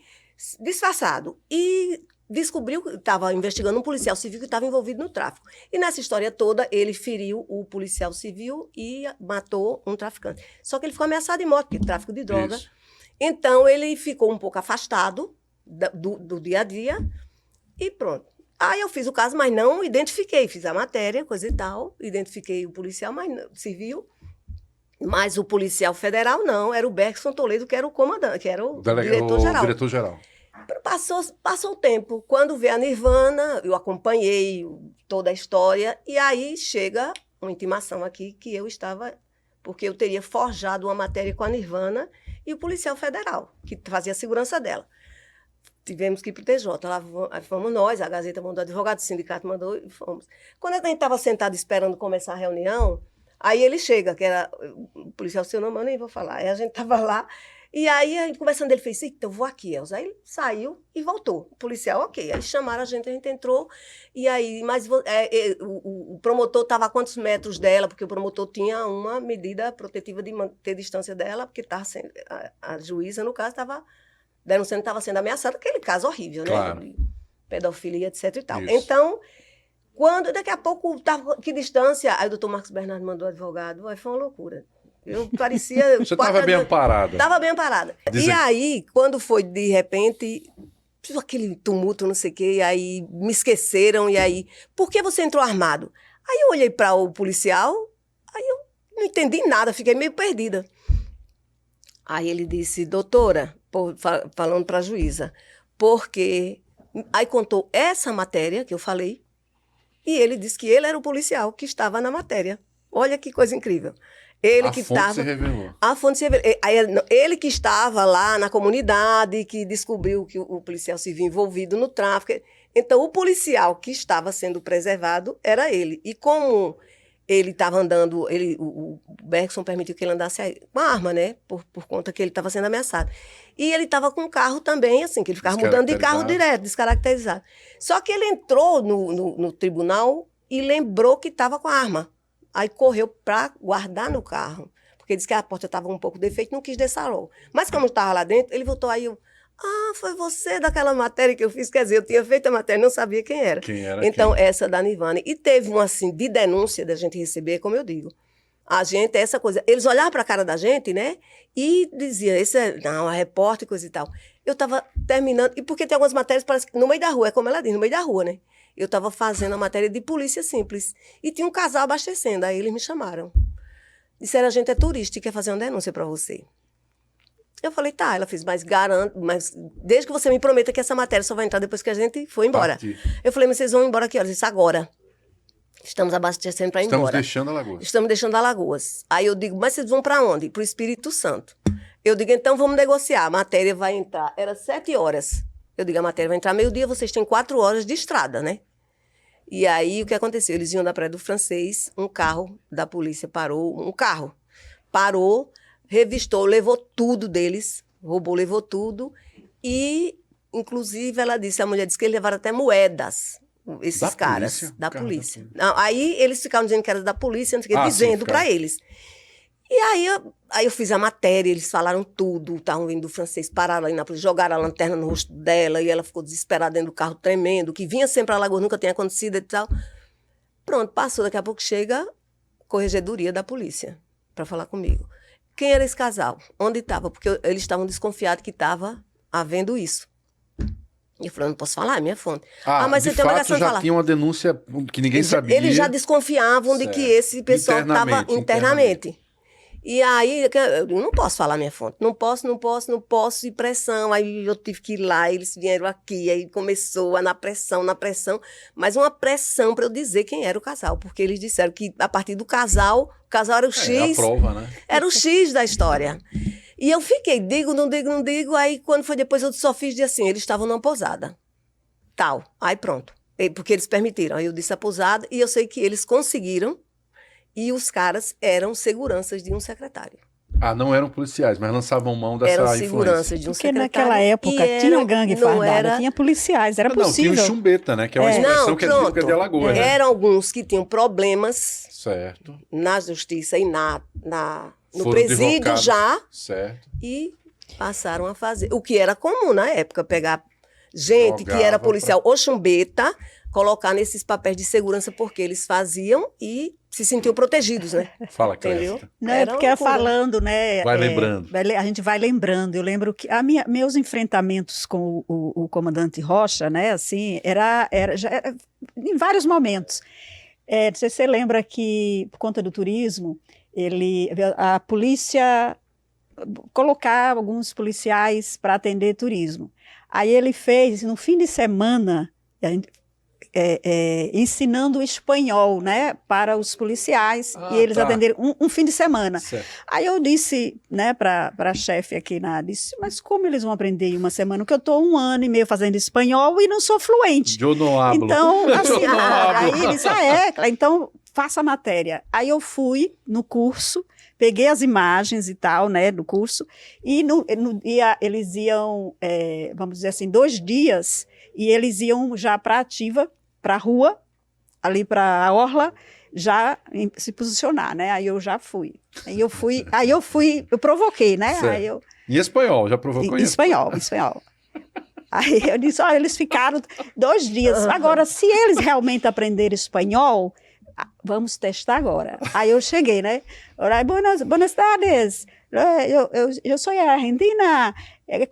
[SPEAKER 2] disfarçado e descobriu que estava investigando um policial civil que estava envolvido no tráfico. E nessa história toda, ele feriu o policial civil e matou um traficante. Só que ele ficou ameaçado de morte, porque tráfico de droga.
[SPEAKER 1] Isso.
[SPEAKER 2] Então, ele ficou um pouco afastado do dia a dia e pronto. Aí eu fiz o caso, mas não identifiquei. Fiz a matéria, coisa e tal. Identifiquei o policial, mas civil. Mas o policial federal não, era o Bergson Toledo, que era o comandante, que era o diretor-geral.
[SPEAKER 1] Diretor-geral.
[SPEAKER 2] Passou o tempo. Quando veio a Nirvana, eu acompanhei toda a história, e aí chega uma intimação aqui que eu estava, porque eu teria forjado uma matéria com a Nirvana e o policial federal, que fazia a segurança dela. Tivemos que ir para o TJ, lá fomos nós, a Gazeta mandou, o advogado do sindicato mandou e fomos. Quando a gente estava sentado esperando começar a reunião, aí ele chega, que era o policial, seu nome eu nem vou falar, aí a gente estava lá, e aí conversando, ele fez, eita, eu vou aqui, Elza. Aí ele saiu e voltou, o policial, ok, aí chamaram a gente entrou, e aí, mas o promotor estava a quantos metros dela, porque o promotor tinha uma medida protetiva de manter distância dela, porque tava a juíza, no caso, estava denunciando que estava sendo ameaçada, aquele caso horrível,
[SPEAKER 1] claro.
[SPEAKER 2] Né? Pedofilia, etc e tal.
[SPEAKER 1] Isso.
[SPEAKER 2] Então, quando daqui a pouco, que distância, aí o doutor Marcos Bernardo mandou advogado, aí foi uma loucura. Eu parecia...
[SPEAKER 1] Você estava bem amparada.
[SPEAKER 2] Estava bem amparada. E aí, quando foi, de repente, aquele tumulto, não sei o quê, e aí me esqueceram, e aí, por que você entrou armado? Aí eu olhei para o policial, aí eu não entendi nada, fiquei meio perdida. Aí ele disse, doutora, falando para a juíza, porque... Aí contou essa matéria que eu falei, e ele disse que ele era o policial que estava na matéria. Olha que coisa incrível.
[SPEAKER 1] A fonte se revelou.
[SPEAKER 2] A fonte se revelou. Ele que estava lá na comunidade, que descobriu que o policial se viu envolvido no tráfico. Então, o policial que estava sendo preservado era ele. E como ele estava andando, o Bergson permitiu que ele andasse com a arma, né? Por conta que ele estava sendo ameaçado. E ele estava com o carro também, assim, que ele ficava mudando de carro direto, descaracterizado. Só que ele entrou no tribunal e lembrou que estava com a arma. Aí correu para guardar no carro, porque disse que a porta estava um pouco defeita e não quis desarrollar. Mas como estava lá dentro, ele voltou aí, foi você daquela matéria que eu fiz, quer dizer, eu tinha feito a matéria, não sabia quem era. Então, essa da Nirvana. E teve uma, assim, de denúncia da gente receber, como eu digo. A gente, essa coisa, eles olhavam para a cara da gente, né, e diziam, não, a repórter e coisa e tal. Eu estava terminando, e porque tem algumas matérias, parece que no meio da rua, é como ela diz, no meio da rua, né? Eu estava fazendo a matéria de polícia simples. E tinha um casal abastecendo. Aí eles me chamaram. Disseram, a gente é turista e quer fazer uma denúncia para você. Eu falei, tá. Ela fez, mas garanto, mas desde que você me prometa que essa matéria só vai entrar depois que a gente for embora. Eu falei, mas vocês vão embora aqui? Ela disse, agora. Estamos abastecendo para ir embora.
[SPEAKER 1] Estamos deixando Alagoas.
[SPEAKER 2] Estamos deixando Alagoas. Aí eu digo, mas vocês vão para onde? Para o Espírito Santo. Eu digo, então vamos negociar. A matéria vai entrar. Era 7 horas. Eu digo, a matéria vai entrar meio-dia, vocês têm 4 horas de estrada, né? E aí, o que aconteceu? Eles iam da Praia do Francês, um carro da polícia parou, revistou, levou tudo deles, roubou, levou tudo, e, inclusive, a mulher disse que eles levaram até moedas, esses caras, da polícia. Não, aí, eles ficaram dizendo que era da polícia, não sei o que, dizendo para eles. E aí eu fiz a matéria, eles falaram tudo, estavam vindo do Francês, pararam ali na polícia, jogaram a lanterna no rosto dela, e ela ficou desesperada dentro do carro, tremendo, que vinha sempre a Alagoas, nunca tinha acontecido e tal. Pronto, passou, daqui a pouco chega a corregedoria da polícia para falar comigo. Quem era esse casal? Onde estava? Porque eles estavam desconfiados que estava havendo isso. E eu falei, não posso falar, é minha fonte.
[SPEAKER 1] Mas você tem uma ligação de falar. Já tinha uma denúncia que ninguém sabia.
[SPEAKER 2] Eles já desconfiavam de que esse pessoal estava internamente. E aí, eu não posso falar minha fonte, não posso, e pressão, aí eu tive que ir lá, eles vieram aqui, aí começou na pressão, mas uma pressão para eu dizer quem era o casal, porque eles disseram que a partir do casal, o casal era o X,
[SPEAKER 1] a prova, né?
[SPEAKER 2] Era o X da história. E eu fiquei, digo, não digo, aí quando foi depois eu só fiz de assim, eles estavam numa pousada, tal, aí pronto, porque eles permitiram, aí eu disse a pousada, e eu sei que eles conseguiram. E os caras eram seguranças de um secretário.
[SPEAKER 1] Não eram policiais, mas lançavam mão dessa
[SPEAKER 2] eram
[SPEAKER 1] influência.
[SPEAKER 2] Seguranças de um secretário.
[SPEAKER 3] Porque naquela época tinha gangue fardada, tinha policiais, era possível.
[SPEAKER 1] Tinha o chumbeta, né? Que é uma expressão que é típica de Alagoas.
[SPEAKER 2] Eram alguns que tinham problemas na justiça e no presídio já.
[SPEAKER 1] Certo.
[SPEAKER 2] E passaram a fazer. O que era comum na época, pegar gente que era policial ou chumbeta, colocar nesses papéis de segurança, porque eles faziam e se sentiam protegidos, né?
[SPEAKER 1] Fala,
[SPEAKER 2] Entendeu?
[SPEAKER 1] Clécia.
[SPEAKER 3] Não,
[SPEAKER 2] Era
[SPEAKER 3] porque
[SPEAKER 2] uma loucura.
[SPEAKER 3] falando, né?
[SPEAKER 1] Vai lembrando.
[SPEAKER 3] A gente vai lembrando. Eu lembro que meus enfrentamentos com o comandante Rocha, né? Assim, já em vários momentos. Não sei se você lembra que, por conta do turismo, a polícia colocava alguns policiais para atender turismo. Aí ele fez, no fim de semana, ensinando espanhol, né, para os policiais, e eles atenderam um fim de semana.
[SPEAKER 1] Certo.
[SPEAKER 3] Aí eu disse, né, para a chefe aqui disse, mas como eles vão aprender em uma semana? Porque eu estou 1 ano e meio fazendo espanhol e não sou fluente.
[SPEAKER 1] Eu não hablo.
[SPEAKER 3] Então, assim,
[SPEAKER 1] Eu não hablo.
[SPEAKER 3] aí ele disse, então faça a matéria. Aí eu fui no curso, peguei as imagens e tal, né, do curso, e no dia eles iam, vamos dizer assim, 2 dias, e eles iam já para a ativa, para a rua, ali para a orla, já se posicionar, né? Aí eu já fui. Eu provoquei, né?
[SPEAKER 1] Certo. Em espanhol, já provocou
[SPEAKER 3] em espanhol. Aí eu disse, olha, eles ficaram 2 dias. Agora, se eles realmente aprenderem espanhol, vamos testar agora. Aí eu cheguei, né? Olá, buenas tardes. Eu sou argentina.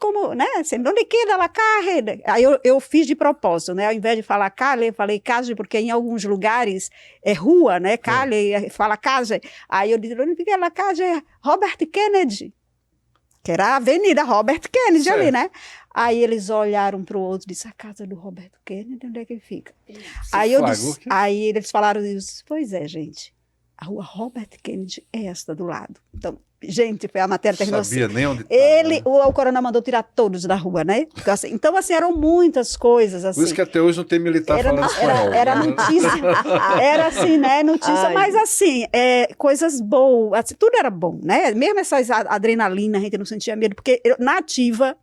[SPEAKER 3] Como, né? Onde queda a calle? Aí eu fiz de propósito, né? Ao invés de falar calle, eu falei calle, porque em alguns lugares é rua, né? Calle, fala calle. Aí eu disse, onde fica a calle? Robert Kennedy. Que era a Avenida Robert Kennedy, certo, ali, né? Aí eles olharam para o outro e disseram, a casa do Robert Kennedy, onde é que fica? Aí eles falaram, pois é, gente, a rua Robert Kennedy é esta do lado. Então, gente, foi a matéria terminou assim.
[SPEAKER 1] Sabia nem onde tá,
[SPEAKER 3] né? O coronel mandou tirar todos da rua, né? Então, assim, eram muitas coisas, assim.
[SPEAKER 1] Por isso que até hoje não tem militar falando espanhol.
[SPEAKER 3] Era notícia, era assim, né? Notícia, mas assim, coisas boas, assim, tudo era bom, né? Mesmo essa adrenalina, a gente não sentia medo, porque na ativa,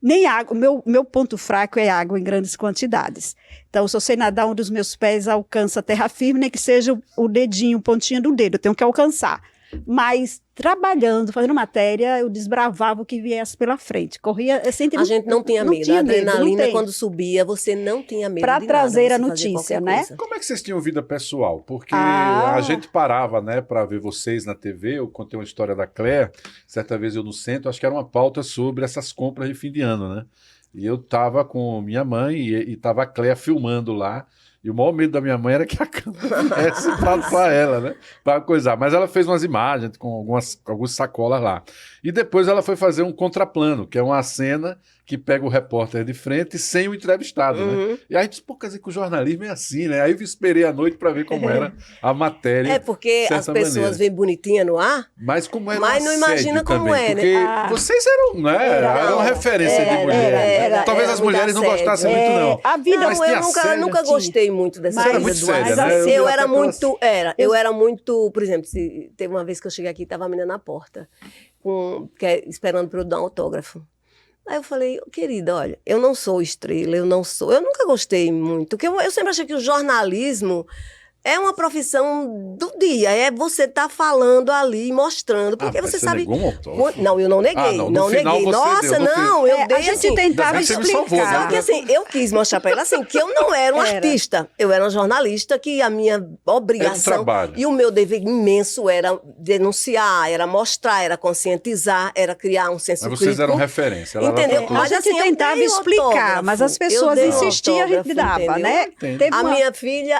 [SPEAKER 3] nem água, meu ponto fraco é água em grandes quantidades. Então, se eu sei nadar, um dos meus pés alcança a terra firme, nem que seja o dedinho, pontinha do dedo, eu tenho que alcançar. Mas trabalhando, fazendo matéria, eu desbravava o que viesse pela frente. Corria,
[SPEAKER 2] a gente não tinha medo. A adrenalina, quando subia, você não tinha medo
[SPEAKER 3] para trazer a notícia, né?
[SPEAKER 1] Como é que vocês tinham vida pessoal? Porque a gente parava, né, para ver vocês na TV. Eu contei uma história da Claire, certa vez eu no centro, acho que era uma pauta sobre essas compras de fim de ano, né? E eu estava com minha mãe e estava a Claire filmando lá. E o maior medo da minha mãe era que a câmera viesse para ela, né? Para coisar. Mas ela fez umas imagens com algumas sacolas lá. E depois ela foi fazer um contraplano, que é uma cena que pega o repórter de frente sem o entrevistado, né? E aí a gente disse, pô, quer dizer que o jornalismo é assim, né? Aí eu esperei a noite para ver como era a matéria.
[SPEAKER 2] É porque as pessoas veem bonitinha no ar,
[SPEAKER 1] mas como era
[SPEAKER 2] mas não imagina como
[SPEAKER 1] também,
[SPEAKER 2] é,
[SPEAKER 1] porque
[SPEAKER 2] né?
[SPEAKER 1] vocês eram, né? Era uma referência de mulher. Talvez as mulheres não gostassem muito, não.
[SPEAKER 3] A vida,
[SPEAKER 2] não, eu nunca gostei muito dessa
[SPEAKER 1] coisa do
[SPEAKER 2] ar.
[SPEAKER 1] Né?
[SPEAKER 2] Eu era muito, por exemplo, teve uma vez que eu cheguei aqui e estava a menina na porta, esperando para eu dar um autógrafo. Aí eu falei, querida, olha, eu não sou estrela, eu nunca gostei muito, porque eu sempre achei que o jornalismo é uma profissão do dia, você tá falando ali, mostrando, porque você sabe... Não, eu não neguei, não neguei. Nossa, não, eu dei
[SPEAKER 3] a gente tentava explicar.
[SPEAKER 2] Só que assim, eu quis mostrar para ela assim, que eu não era um artista, eu era uma jornalista, que a minha obrigação e o meu dever imenso era denunciar, era mostrar, era conscientizar, era criar um senso crítico.
[SPEAKER 1] Mas vocês eram referência.
[SPEAKER 3] Entendeu? Mas a gente tentava explicar, mas as pessoas insistiam, a gente dava, né?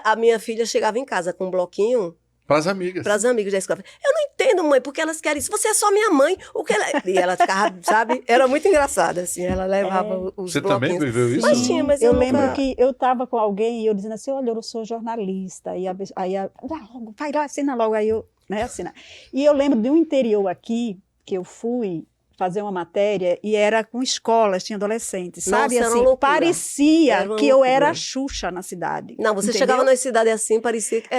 [SPEAKER 2] A minha filha chegava em casa com um bloquinho.
[SPEAKER 1] Para as amigas.
[SPEAKER 2] Para as amigas da escola. Eu não entendo, mãe, porque elas querem isso. Você é só minha mãe. E ela ficava, sabe? Era muito engraçada, assim. Ela levava os
[SPEAKER 1] Você
[SPEAKER 2] bloquinhos.
[SPEAKER 1] Também viveu isso?
[SPEAKER 2] Mas
[SPEAKER 3] eu lembro que eu estava com alguém e eu dizendo assim, olha, eu sou jornalista. Vai lá, assina logo. Aí eu, né, assina. E eu lembro de um interior aqui, que eu fui fazer uma matéria e era com escolas, tinha adolescentes, sabe?
[SPEAKER 2] Nossa,
[SPEAKER 3] assim, parecia que eu era a Xuxa na cidade.
[SPEAKER 2] Não, você chegava na cidade assim, parecia que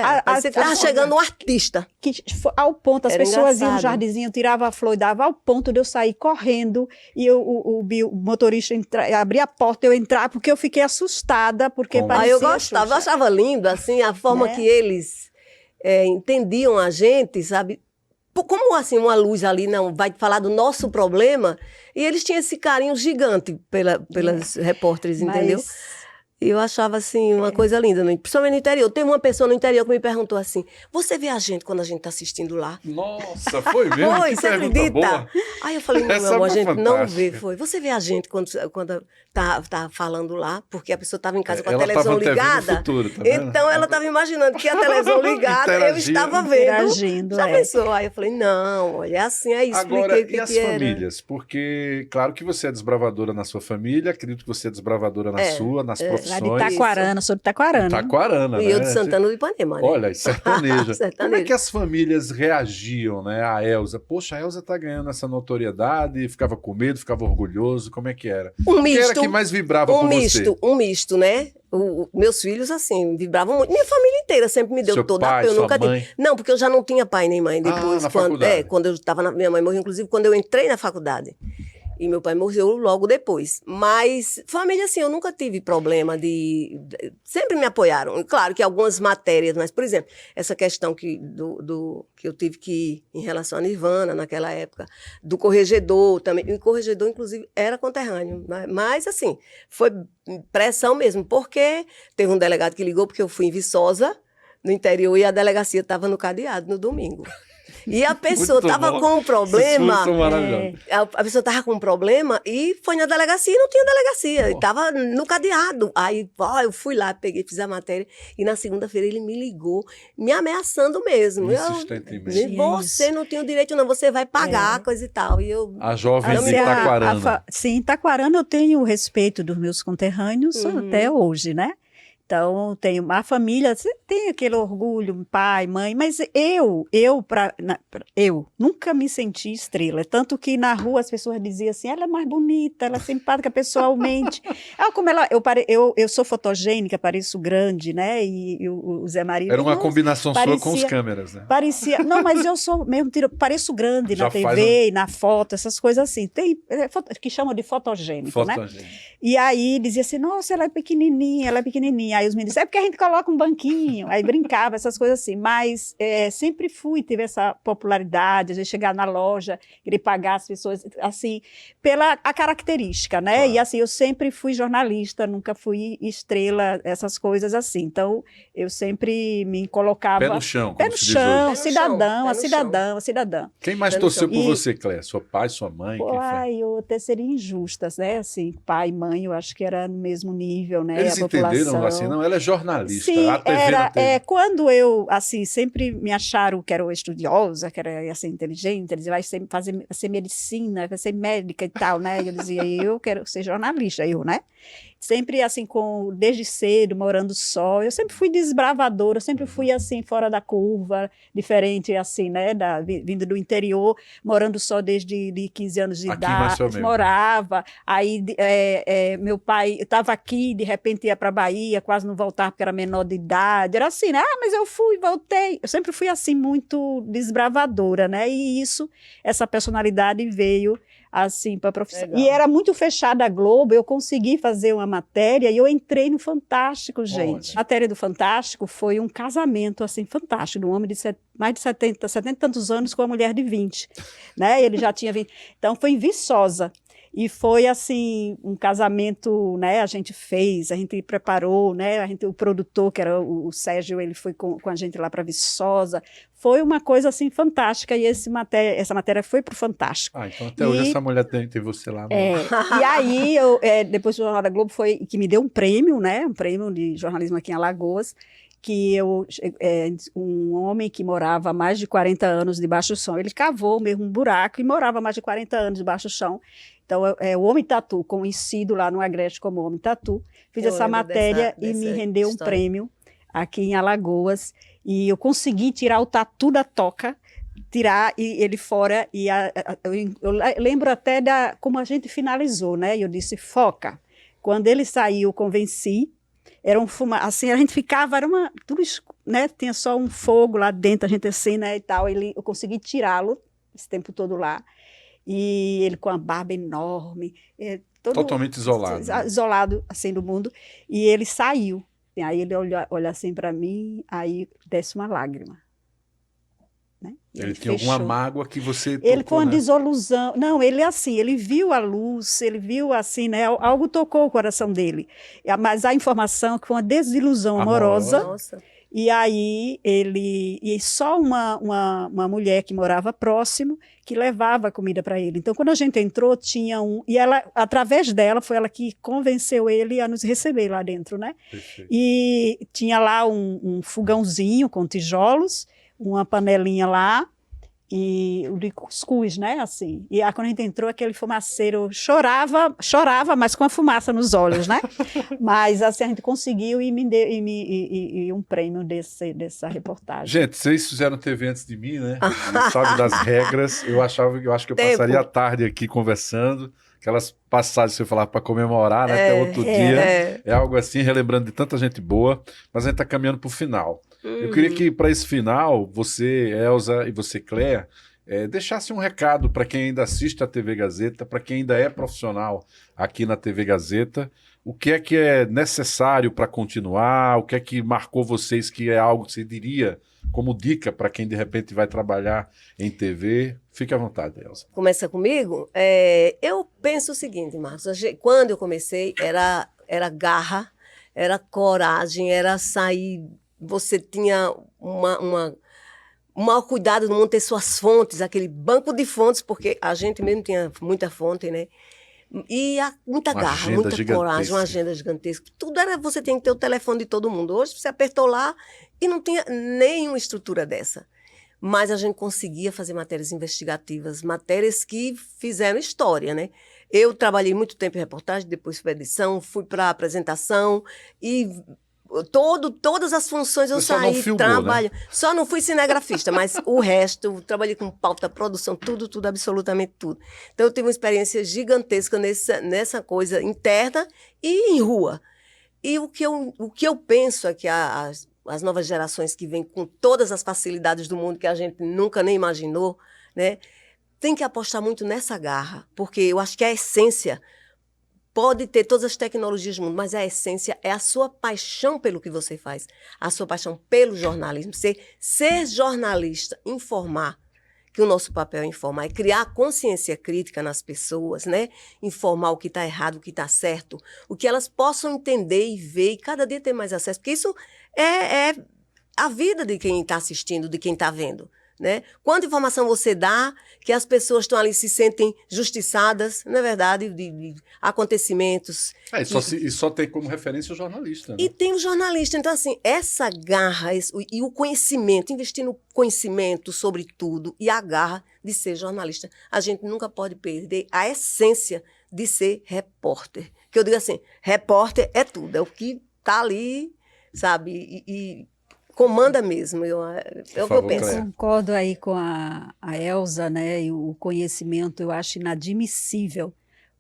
[SPEAKER 2] estava chegando um artista.
[SPEAKER 3] Que, ao ponto, as pessoas iam no jardinzinho, tirava a flor e dava ao ponto de eu sair correndo e o motorista abria a porta, eu entrar, porque eu fiquei assustada, porque parecia
[SPEAKER 2] eu gostava, eu achava lindo, assim, a forma que eles entendiam a gente, sabe? Como assim uma luz ali não vai falar do nosso problema? E eles tinham esse carinho gigante pelas repórteres, entendeu? E eu achava, assim, uma coisa linda, principalmente no interior. Tem uma pessoa no interior que me perguntou assim, você vê a gente quando a gente está assistindo lá?
[SPEAKER 1] Nossa, foi mesmo?
[SPEAKER 2] Foi,
[SPEAKER 1] Que
[SPEAKER 2] você
[SPEAKER 1] pergunta
[SPEAKER 2] acredita?
[SPEAKER 1] boa.
[SPEAKER 2] Aí eu falei, não,
[SPEAKER 1] Essa
[SPEAKER 2] meu amor, a
[SPEAKER 1] foi
[SPEAKER 2] gente não
[SPEAKER 1] fantástica.
[SPEAKER 2] vê, foi. Você vê a gente quando tá falando lá, porque a pessoa estava em casa com a
[SPEAKER 1] Ela
[SPEAKER 2] televisão
[SPEAKER 1] estava até vendo o
[SPEAKER 2] ligada.
[SPEAKER 1] futuro, tá vendo?
[SPEAKER 2] Então ela estava imaginando que a televisão ligada, eu
[SPEAKER 1] Interagindo.
[SPEAKER 2] estava vendo.
[SPEAKER 3] Interagindo,
[SPEAKER 2] Já
[SPEAKER 3] é.
[SPEAKER 2] pensou? Aí eu falei, não, olha, é assim, aí
[SPEAKER 1] Agora,
[SPEAKER 2] expliquei o
[SPEAKER 1] e
[SPEAKER 2] que
[SPEAKER 1] as
[SPEAKER 2] que era.
[SPEAKER 1] famílias? Porque, claro que você é desbravadora na sua família, acredito que você é desbravadora na sua, nas
[SPEAKER 3] Lá de
[SPEAKER 1] profissões.
[SPEAKER 3] Taquarana, sou de Taquarana.
[SPEAKER 1] Taquarana,
[SPEAKER 2] E eu
[SPEAKER 1] né?
[SPEAKER 2] de Santana do Ipanema, né?
[SPEAKER 1] Olha, sertaneja. Como é
[SPEAKER 2] Sertaneja.
[SPEAKER 1] que as famílias reagiam, né, a Elza? Poxa, a Elza tá ganhando essa notoriedade, ficava com medo, ficava orgulhoso, como é que era?
[SPEAKER 2] Um
[SPEAKER 1] O que era
[SPEAKER 2] misto,
[SPEAKER 1] que mais vibrava por você?
[SPEAKER 2] um misto, né? Meus filhos, assim, vibravam muito. Minha família inteira sempre me deu
[SPEAKER 1] Seu
[SPEAKER 2] toda
[SPEAKER 1] pai,
[SPEAKER 2] a eu
[SPEAKER 1] sua
[SPEAKER 2] nunca
[SPEAKER 1] mãe?
[SPEAKER 2] tive. Não, porque eu já não tinha pai nem mãe depois.
[SPEAKER 1] na faculdade.
[SPEAKER 2] Quando eu estava na. Minha mãe morreu, inclusive, quando eu entrei na faculdade. E meu pai morreu logo depois. Mas, família, assim, eu nunca tive problema sempre me apoiaram. Claro que algumas matérias, mas, por exemplo, essa questão que eu tive que ir em relação a Nirvana naquela época, do corregedor também. O corregedor, inclusive, era conterrâneo. Né? Mas, assim, foi pressão mesmo, porque teve um delegado que ligou, porque eu fui em Viçosa, no interior, e a delegacia estava no cadeado no domingo. E a pessoa estava com um problema. A pessoa estava com um problema e foi na delegacia e não tinha delegacia. Estava no cadeado. Aí eu fui lá, peguei, fiz a matéria. E na segunda-feira ele me ligou, me ameaçando mesmo.
[SPEAKER 1] Insistentemente.
[SPEAKER 2] Você não tem o direito, não, você vai pagar, coisa e tal. E eu,
[SPEAKER 1] A jovem de
[SPEAKER 3] Assim,
[SPEAKER 1] Taquarana.
[SPEAKER 3] Sim, em Taquarana eu tenho o respeito dos meus conterrâneos até hoje, né? Então, tenho uma família, você tem aquele orgulho, pai, mãe, mas eu nunca me senti estrela. Tanto que na rua as pessoas diziam assim, ela é mais bonita, ela é simpática pessoalmente. Eu sou fotogênica, pareço grande, né? E o Zé Maria...
[SPEAKER 1] Era uma combinação sua com os câmeras, né?
[SPEAKER 3] Não, mas eu sou mesmo, pareço grande
[SPEAKER 1] Já
[SPEAKER 3] na TV, na foto, essas coisas assim. Tem que chamam de fotogênico, né? E aí dizia assim, nossa, ela é pequenininha. Aí os meninos, é porque a gente coloca um banquinho, aí brincava, essas coisas assim, mas sempre tive essa popularidade, às vezes chegar na loja, querer pagar as pessoas, assim, pela a característica, né? Claro. E assim, eu sempre fui jornalista, nunca fui estrela, essas coisas assim, então eu sempre me colocava...
[SPEAKER 1] Pé no chão,
[SPEAKER 3] pé no chão, cidadã.
[SPEAKER 1] Quem mais torceu por você, Cléia? Seu pai, sua mãe?
[SPEAKER 3] Eu até seria injustas, né? Assim, pai e mãe, eu acho que era no mesmo nível, né?
[SPEAKER 1] Eles entenderam assim, não, ela é jornalista.
[SPEAKER 3] Sim,
[SPEAKER 1] a TV
[SPEAKER 3] quando eu, assim, sempre me acharam que era estudiosa, que era, assim, inteligente, eles vai ser medicina, vai ser médica e tal, né? E eu dizia, eu quero ser jornalista, né? Sempre, assim, desde cedo, morando só, eu sempre fui desbravadora, sempre fui, assim, fora da curva, diferente, assim, né, vindo do interior, morando só desde 15 anos de idade, morava, aí meu pai estava aqui, de repente ia para a Bahia, quase não voltava porque era menor de idade, era assim, né, mas eu voltei, eu sempre fui, assim, muito desbravadora, né, e essa personalidade veio assim, para a profissão. Legal. E era muito fechada a Globo, eu consegui fazer uma matéria e eu entrei no Fantástico, gente. Olha. A matéria do Fantástico foi um casamento, assim, fantástico, de um homem de mais de 70 e tantos anos com uma mulher de 20, né? Ele já tinha 20. Então, foi em Viçosa. E foi, assim, um casamento, né, a gente preparou, né, o produtor, que era o Sérgio, ele foi com a gente lá para Viçosa, foi uma coisa, assim, fantástica, e essa matéria foi para o Fantástico.
[SPEAKER 1] Então até hoje essa mulher tem você lá.
[SPEAKER 3] E aí, depois do Jornal da Globo, foi que me deu um prêmio, né, um prêmio de jornalismo aqui em Alagoas, que um homem que morava há mais de 40 anos debaixo do chão, ele cavou mesmo um buraco e morava mais de 40 anos debaixo do chão. Então, o Homem Tatu, conhecido lá no Agreste como Homem Tatu, fiz essa matéria e me rendeu um prêmio aqui em Alagoas. E eu consegui tirar o tatu da toca, tirar ele fora. E eu lembro até como a gente finalizou, né? Eu disse, foca. Quando ele saiu, eu convenci. Era um fumar, assim, a gente ficava, tudo escuro, né? Tinha só um fogo lá dentro, a gente assim, né, e tal. Eu consegui tirá-lo esse tempo todo lá. E ele com a barba enorme.
[SPEAKER 1] Totalmente isolado.
[SPEAKER 3] Isolado, assim, do mundo. E ele saiu. E aí ele olha assim para mim, aí desce uma lágrima. né?
[SPEAKER 1] Ele tinha alguma mágoa que você
[SPEAKER 3] Ele
[SPEAKER 1] tocou,
[SPEAKER 3] foi uma
[SPEAKER 1] né?
[SPEAKER 3] desilusão. Não, ele assim, ele viu a luz, ele viu assim, né? Algo tocou o coração dele. Mas a informação que foi uma desilusão amorosa.
[SPEAKER 2] Nossa.
[SPEAKER 3] E aí e só uma mulher que morava próximo que levava comida para ele. Então, quando a gente entrou, tinha e ela, através dela, foi ela que convenceu ele a nos receber lá dentro, né?
[SPEAKER 1] Perfeito.
[SPEAKER 3] E tinha lá um fogãozinho com tijolos, uma panelinha lá, e o de cuscuz, né, assim. E aí, quando a gente entrou, aquele fumaceiro chorava, mas com a fumaça nos olhos, né? Mas, assim, a gente conseguiu e me deu um prêmio dessa reportagem.
[SPEAKER 1] Gente, vocês fizeram TV antes de mim, né? Não sabe das regras. Eu acho que eu passaria a tarde aqui conversando. Aquelas passagens que você falava para comemorar, né? Até outro dia. É algo assim, relembrando de tanta gente boa. Mas a gente está caminhando para o final. Eu queria que, para esse final, você, Elza, e você, Cléa, deixasse um recado para quem ainda assiste a TV Gazeta, para quem ainda é profissional aqui na TV Gazeta. O que é necessário para continuar? O que é que marcou vocês que é algo que você diria como dica para quem, de repente, vai trabalhar em TV? Fique à vontade, Elza.
[SPEAKER 2] Começa comigo? Eu penso o seguinte, Marcos. Quando eu comecei, era garra, era coragem, era sair... Você tinha um maior cuidado no manter suas fontes, aquele banco de fontes, porque a gente mesmo tinha muita fonte, né? E muita garra, muita coragem, uma agenda gigantesca. Tudo era, você tinha que ter o telefone de todo mundo. Hoje você apertou lá e não tinha nenhuma estrutura dessa. Mas a gente conseguia fazer matérias investigativas, matérias que fizeram história, né? Eu trabalhei muito tempo em reportagem, depois fui para edição, fui para a apresentação e... todas as funções eu saí, trabalho. Né? Só não fui cinegrafista, mas o resto, trabalhei com pauta, produção, tudo, absolutamente tudo. Então eu tive uma experiência gigantesca nessa coisa interna e em rua. E o que eu penso é que as novas gerações que vêm com todas as facilidades do mundo que a gente nunca nem imaginou, né, tem que apostar muito nessa garra, porque eu acho que a essência... Pode ter todas as tecnologias do mundo, mas a essência é a sua paixão pelo que você faz, a sua paixão pelo jornalismo. Ser jornalista, informar, que o nosso papel é informar, é criar consciência crítica nas pessoas, né? Informar o que está errado, o que está certo, o que elas possam entender e ver, e cada dia ter mais acesso, porque isso é a vida de quem está assistindo, de quem está vendo. Né? Quanta informação você dá que as pessoas estão ali se sentem justiçadas, não é verdade, de acontecimentos.
[SPEAKER 1] E só tem como referência o jornalista. Né?
[SPEAKER 2] E tem o jornalista. Então, assim, essa garra e o conhecimento, investir no conhecimento sobre tudo e a garra de ser jornalista. A gente nunca pode perder a essência de ser repórter. Que eu digo assim, repórter é tudo, é o que está ali, sabe, e comanda mesmo, é o que eu penso.
[SPEAKER 3] Eu concordo aí com a Elza, né? E o conhecimento, eu acho inadmissível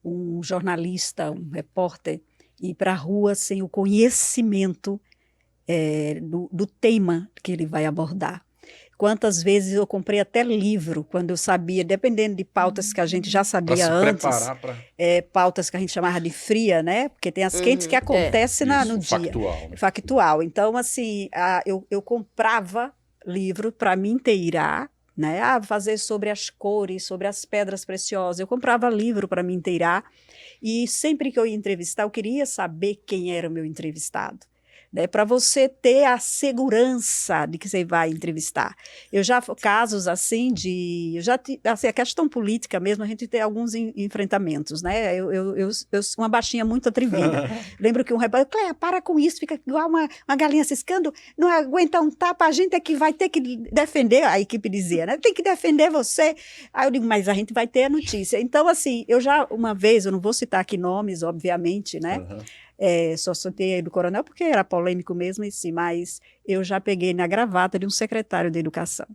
[SPEAKER 3] um jornalista, um repórter, ir para a rua sem o conhecimento do tema que ele vai abordar. Quantas vezes eu comprei até livro, quando eu sabia, dependendo de pautas que a gente já sabia antes, pautas que a gente chamava de fria, né? Porque tem as quentes que acontecem no dia.
[SPEAKER 1] Factual. Né?
[SPEAKER 3] Factual. Então, assim, eu comprava livro para me inteirar, né? Fazer sobre as cores, sobre as pedras preciosas. Eu comprava livro para me inteirar e sempre que eu ia entrevistar, eu queria saber quem era o meu entrevistado. Né, para você ter a segurança de que você vai entrevistar. Casos assim assim, a questão política mesmo, a gente tem alguns enfrentamentos, né? Eu uma baixinha muito atrevida. Lembro que um repórter, Cléa, para com isso, fica igual uma galinha ciscando, não aguenta um tapa, a gente é que vai ter que defender, a equipe dizia, né? Tem que defender você. Aí eu digo, mas a gente vai ter a notícia. Então, assim, uma vez, eu não vou citar aqui nomes, obviamente, né? Só citei aí do coronel porque era polêmico mesmo, mas eu já peguei na gravata de um secretário de educação.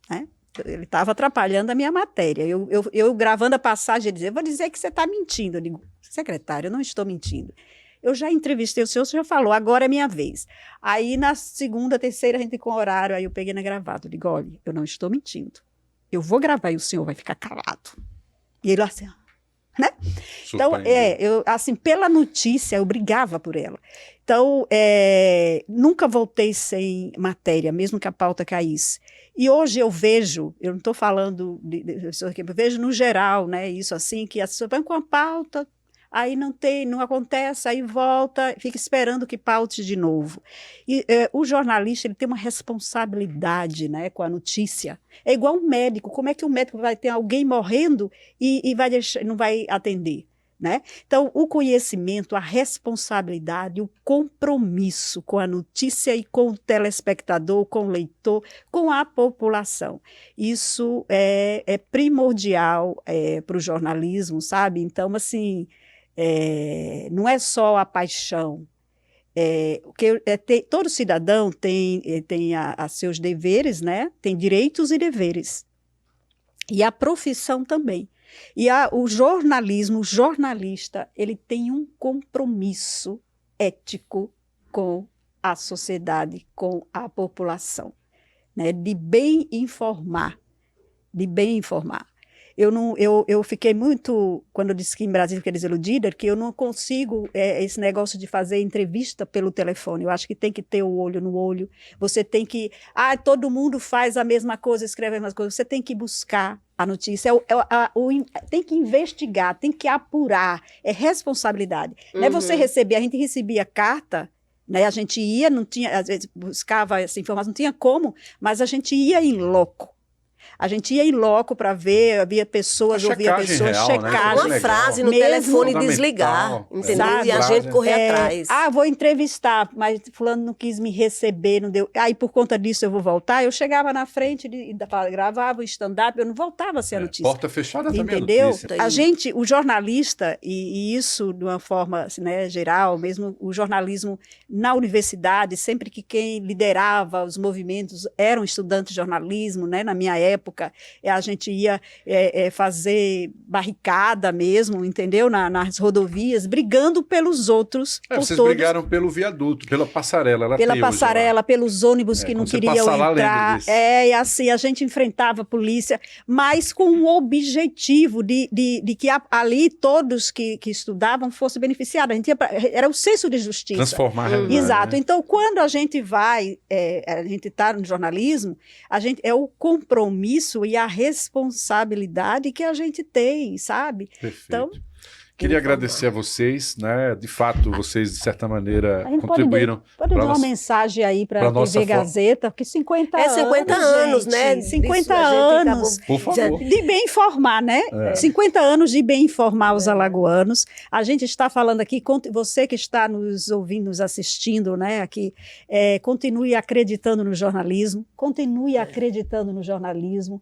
[SPEAKER 3] Né? Ele estava atrapalhando a minha matéria. Eu gravando a passagem, ele dizia, vou dizer que você está mentindo. Eu digo, secretário, eu não estou mentindo. Eu já entrevistei o senhor já falou, agora é minha vez. Aí na segunda, terceira, a gente com horário, aí eu peguei na gravata. Eu digo, olha, eu não estou mentindo. Eu vou gravar e o senhor vai ficar calado. E ele assim... né? Então,
[SPEAKER 1] Surpreendeu.
[SPEAKER 3] eu, assim, pela notícia, eu brigava por ela. Então, nunca voltei sem matéria, mesmo que a pauta caísse. E hoje eu vejo, eu não estou falando isso aqui, eu vejo no geral, né, isso assim, que as pessoas vão com a pauta, aí não acontece, aí volta, fica esperando que paute de novo. E o jornalista, ele tem uma responsabilidade, né, com a notícia. É igual um médico, como é que um médico vai ter alguém morrendo e não vai atender? Né? Então, o conhecimento, a responsabilidade, o compromisso com a notícia e com o telespectador, com o leitor, com a população. Isso é primordial para o jornalismo, sabe? Então, assim, não é só a paixão. Todo cidadão tem seus deveres, né? Tem direitos e deveres. E a profissão também. E o jornalismo, o jornalista, ele tem um compromisso ético com a sociedade, com a população, né? De bem informar, de bem informar. Eu fiquei muito, quando eu disse que em Brasília fiquei desiludida, que eu não consigo esse negócio de fazer entrevista pelo telefone. Eu acho que tem que ter o olho no olho. Você tem que... todo mundo faz a mesma coisa, escreve a mesma coisa. Você tem que buscar a notícia. Tem que investigar, tem que apurar. É responsabilidade. Não é você receber. A gente recebia carta, né? A gente ia, não tinha, às vezes buscava essa informação, não tinha como, mas a gente ia em loco. A gente ia em loco para ver, havia pessoas, ouvia pessoas,
[SPEAKER 1] real,
[SPEAKER 3] checagem.
[SPEAKER 1] Né?
[SPEAKER 2] Uma frase no telefone desligar, entendeu?
[SPEAKER 3] Sabe?
[SPEAKER 2] E a gente correr atrás.
[SPEAKER 3] Vou entrevistar, mas fulano não quis me receber, não deu. Aí por conta disso eu vou voltar. Eu chegava na frente, gravava o stand-up, eu não voltava a ser a notícia.
[SPEAKER 1] Porta fechada também
[SPEAKER 3] entendeu?
[SPEAKER 1] É notícia.
[SPEAKER 3] O jornalista, e isso de uma forma assim, né, geral, mesmo o jornalismo na universidade, sempre que quem liderava os movimentos eram estudantes de jornalismo, né, na minha época, a gente ia fazer barricada mesmo, entendeu? Nas rodovias, brigando pelos outros.
[SPEAKER 1] Vocês brigaram pelo viaduto, pela passarela.
[SPEAKER 3] Pela passarela, pelos ônibus que não queriam entrar. E assim, a gente enfrentava a polícia, mas com o objetivo de que ali todos que estudavam fossem beneficiados. A gente era o senso de justiça.
[SPEAKER 1] Transformar a realidade.
[SPEAKER 3] Exato.
[SPEAKER 1] Né?
[SPEAKER 3] Então, quando a gente a gente está no jornalismo, é o compromisso e a responsabilidade que a gente tem, sabe?
[SPEAKER 1] Perfeito.
[SPEAKER 3] Então,
[SPEAKER 1] queria agradecer a vocês, né? De fato, vocês, de certa maneira, contribuíram.
[SPEAKER 3] Pode dar uma mensagem aí para a TV Gazeta, porque 50 anos.
[SPEAKER 2] 50 anos,
[SPEAKER 3] gente,
[SPEAKER 2] né?
[SPEAKER 3] 50 anos.
[SPEAKER 1] Por favor.
[SPEAKER 3] De bem informar, né? 50 anos de bem informar os alagoanos. A gente está falando aqui, você que está nos ouvindo, nos assistindo, né? Aqui, continue acreditando no jornalismo, continue acreditando no jornalismo.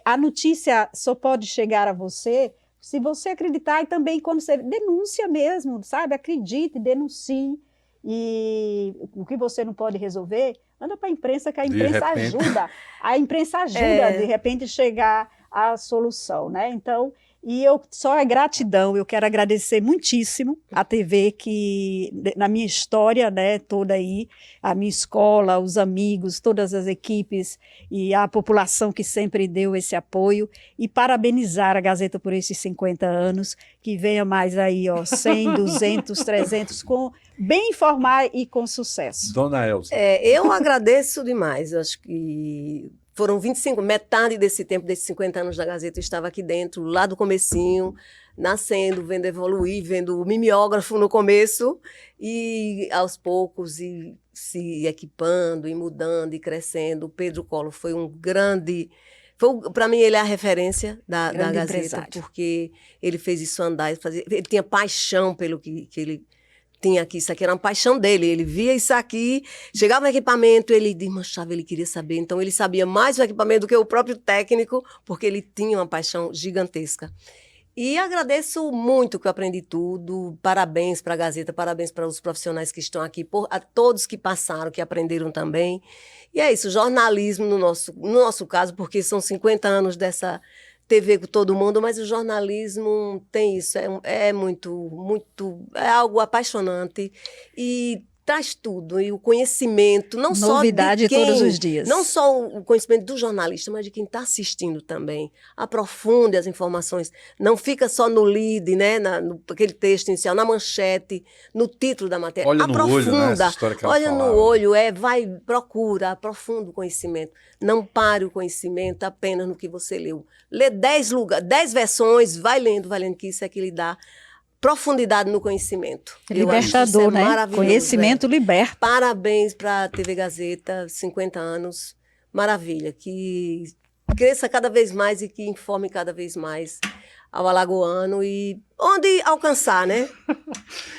[SPEAKER 3] A notícia só pode chegar a você se você acreditar, e também quando você denúncia mesmo, sabe? Acredite, denuncie. E o que você não pode resolver, manda para a imprensa, que a imprensa ajuda. A imprensa ajuda, de repente, chegar à solução, né? Então, só é gratidão, eu quero agradecer muitíssimo a TV que, na minha história, né, toda aí, a minha escola, os amigos, todas as equipes e a população que sempre deu esse apoio, e parabenizar a Gazeta por esses 50 anos, que venha mais aí, 100, 200, 300, bem informar e com sucesso.
[SPEAKER 1] Dona Elza.
[SPEAKER 2] Eu agradeço demais, eu acho que foram 25, metade desse tempo, desses 50 anos da Gazeta, eu estava aqui dentro, lá do comecinho, nascendo, vendo evoluir, vendo o mimeógrafo no começo, e aos poucos se equipando, e mudando, e crescendo. O Pedro Collor foi um grande... Para mim, ele é a referência da Gazeta, empresário. Porque ele fez isso andar, ele tinha paixão pelo que ele... tinha aqui, isso aqui era uma paixão dele, ele via isso aqui, chegava no equipamento, ele desmanchava, ele queria saber, então ele sabia mais do equipamento do que o próprio técnico, porque ele tinha uma paixão gigantesca. E agradeço muito que eu aprendi tudo, parabéns para a Gazeta, parabéns para os profissionais que estão aqui, a todos que passaram, que aprenderam também. E é isso, jornalismo no nosso caso, porque são 50 anos dessa TV com todo mundo, mas o jornalismo tem isso, é muito, muito, é algo apaixonante. E traz tudo, e o conhecimento, não
[SPEAKER 4] Novidade
[SPEAKER 2] só de quem,
[SPEAKER 4] todos os dias.
[SPEAKER 2] não só o conhecimento do jornalista, mas de quem está assistindo também. Aprofunde as informações, não fica só no lead, né, aquele texto inicial, na manchete, no título da matéria.
[SPEAKER 1] Olha no olho, né, essa história que ela
[SPEAKER 2] olha
[SPEAKER 1] falava.
[SPEAKER 2] no olho, vai, procura, aprofunda o conhecimento. Não pare o conhecimento apenas no que você leu. Lê 10 versões, vai lendo, que isso é que lhe dá profundidade no conhecimento.
[SPEAKER 4] Libertador, né?
[SPEAKER 2] Maravilhoso,
[SPEAKER 4] Conhecimento liberta.
[SPEAKER 2] Parabéns para a TV Gazeta, 50 anos. Maravilha. Que cresça cada vez mais e que informe cada vez mais ao alagoano e onde alcançar, né?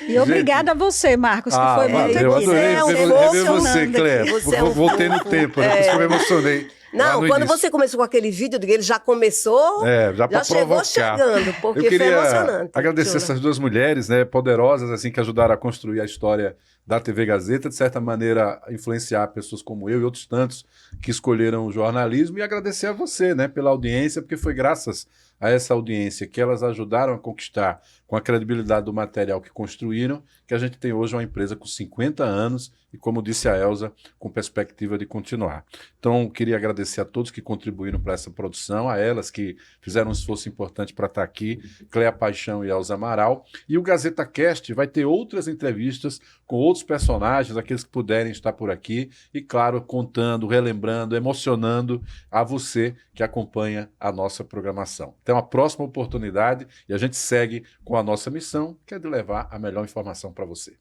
[SPEAKER 4] E obrigada a você, Marcos, que foi muito
[SPEAKER 1] eu
[SPEAKER 4] aqui.
[SPEAKER 1] adorei ver você,
[SPEAKER 4] emocionante
[SPEAKER 1] Cléia.
[SPEAKER 2] Você é um
[SPEAKER 1] Voltei no
[SPEAKER 2] fofo.
[SPEAKER 1] tempo, né? Por isso que eu me emocionei.
[SPEAKER 2] Não,
[SPEAKER 1] lá no
[SPEAKER 2] quando
[SPEAKER 1] início.
[SPEAKER 2] você começou com aquele vídeo, ele já começou,
[SPEAKER 1] Já para
[SPEAKER 2] chegou
[SPEAKER 1] provocar.
[SPEAKER 2] chegando, porque
[SPEAKER 1] Eu queria
[SPEAKER 2] foi emocionante.
[SPEAKER 1] agradecer
[SPEAKER 2] Jura.
[SPEAKER 1] essas duas mulheres, né, poderosas, assim, que ajudaram a construir a história da TV Gazeta, de certa maneira, influenciar pessoas como eu e outros tantos que escolheram o jornalismo, e agradecer a você, né, pela audiência, porque foi graças a essa audiência que elas ajudaram a conquistar com a credibilidade do material que construíram, que a gente tem hoje uma empresa com 50 anos e, como disse a Elza, com perspectiva de continuar. Então, queria agradecer a todos que contribuíram para essa produção, a elas que fizeram um esforço importante para estar aqui, Cléia Paixão e Elza Amaral. E o Gazeta Cast vai ter outras entrevistas com outros personagens, aqueles que puderem estar por aqui, e, claro, contando, relembrando, emocionando a você que acompanha a nossa programação. Até uma próxima oportunidade e a gente segue com a nossa missão, que é de levar a melhor informação para você.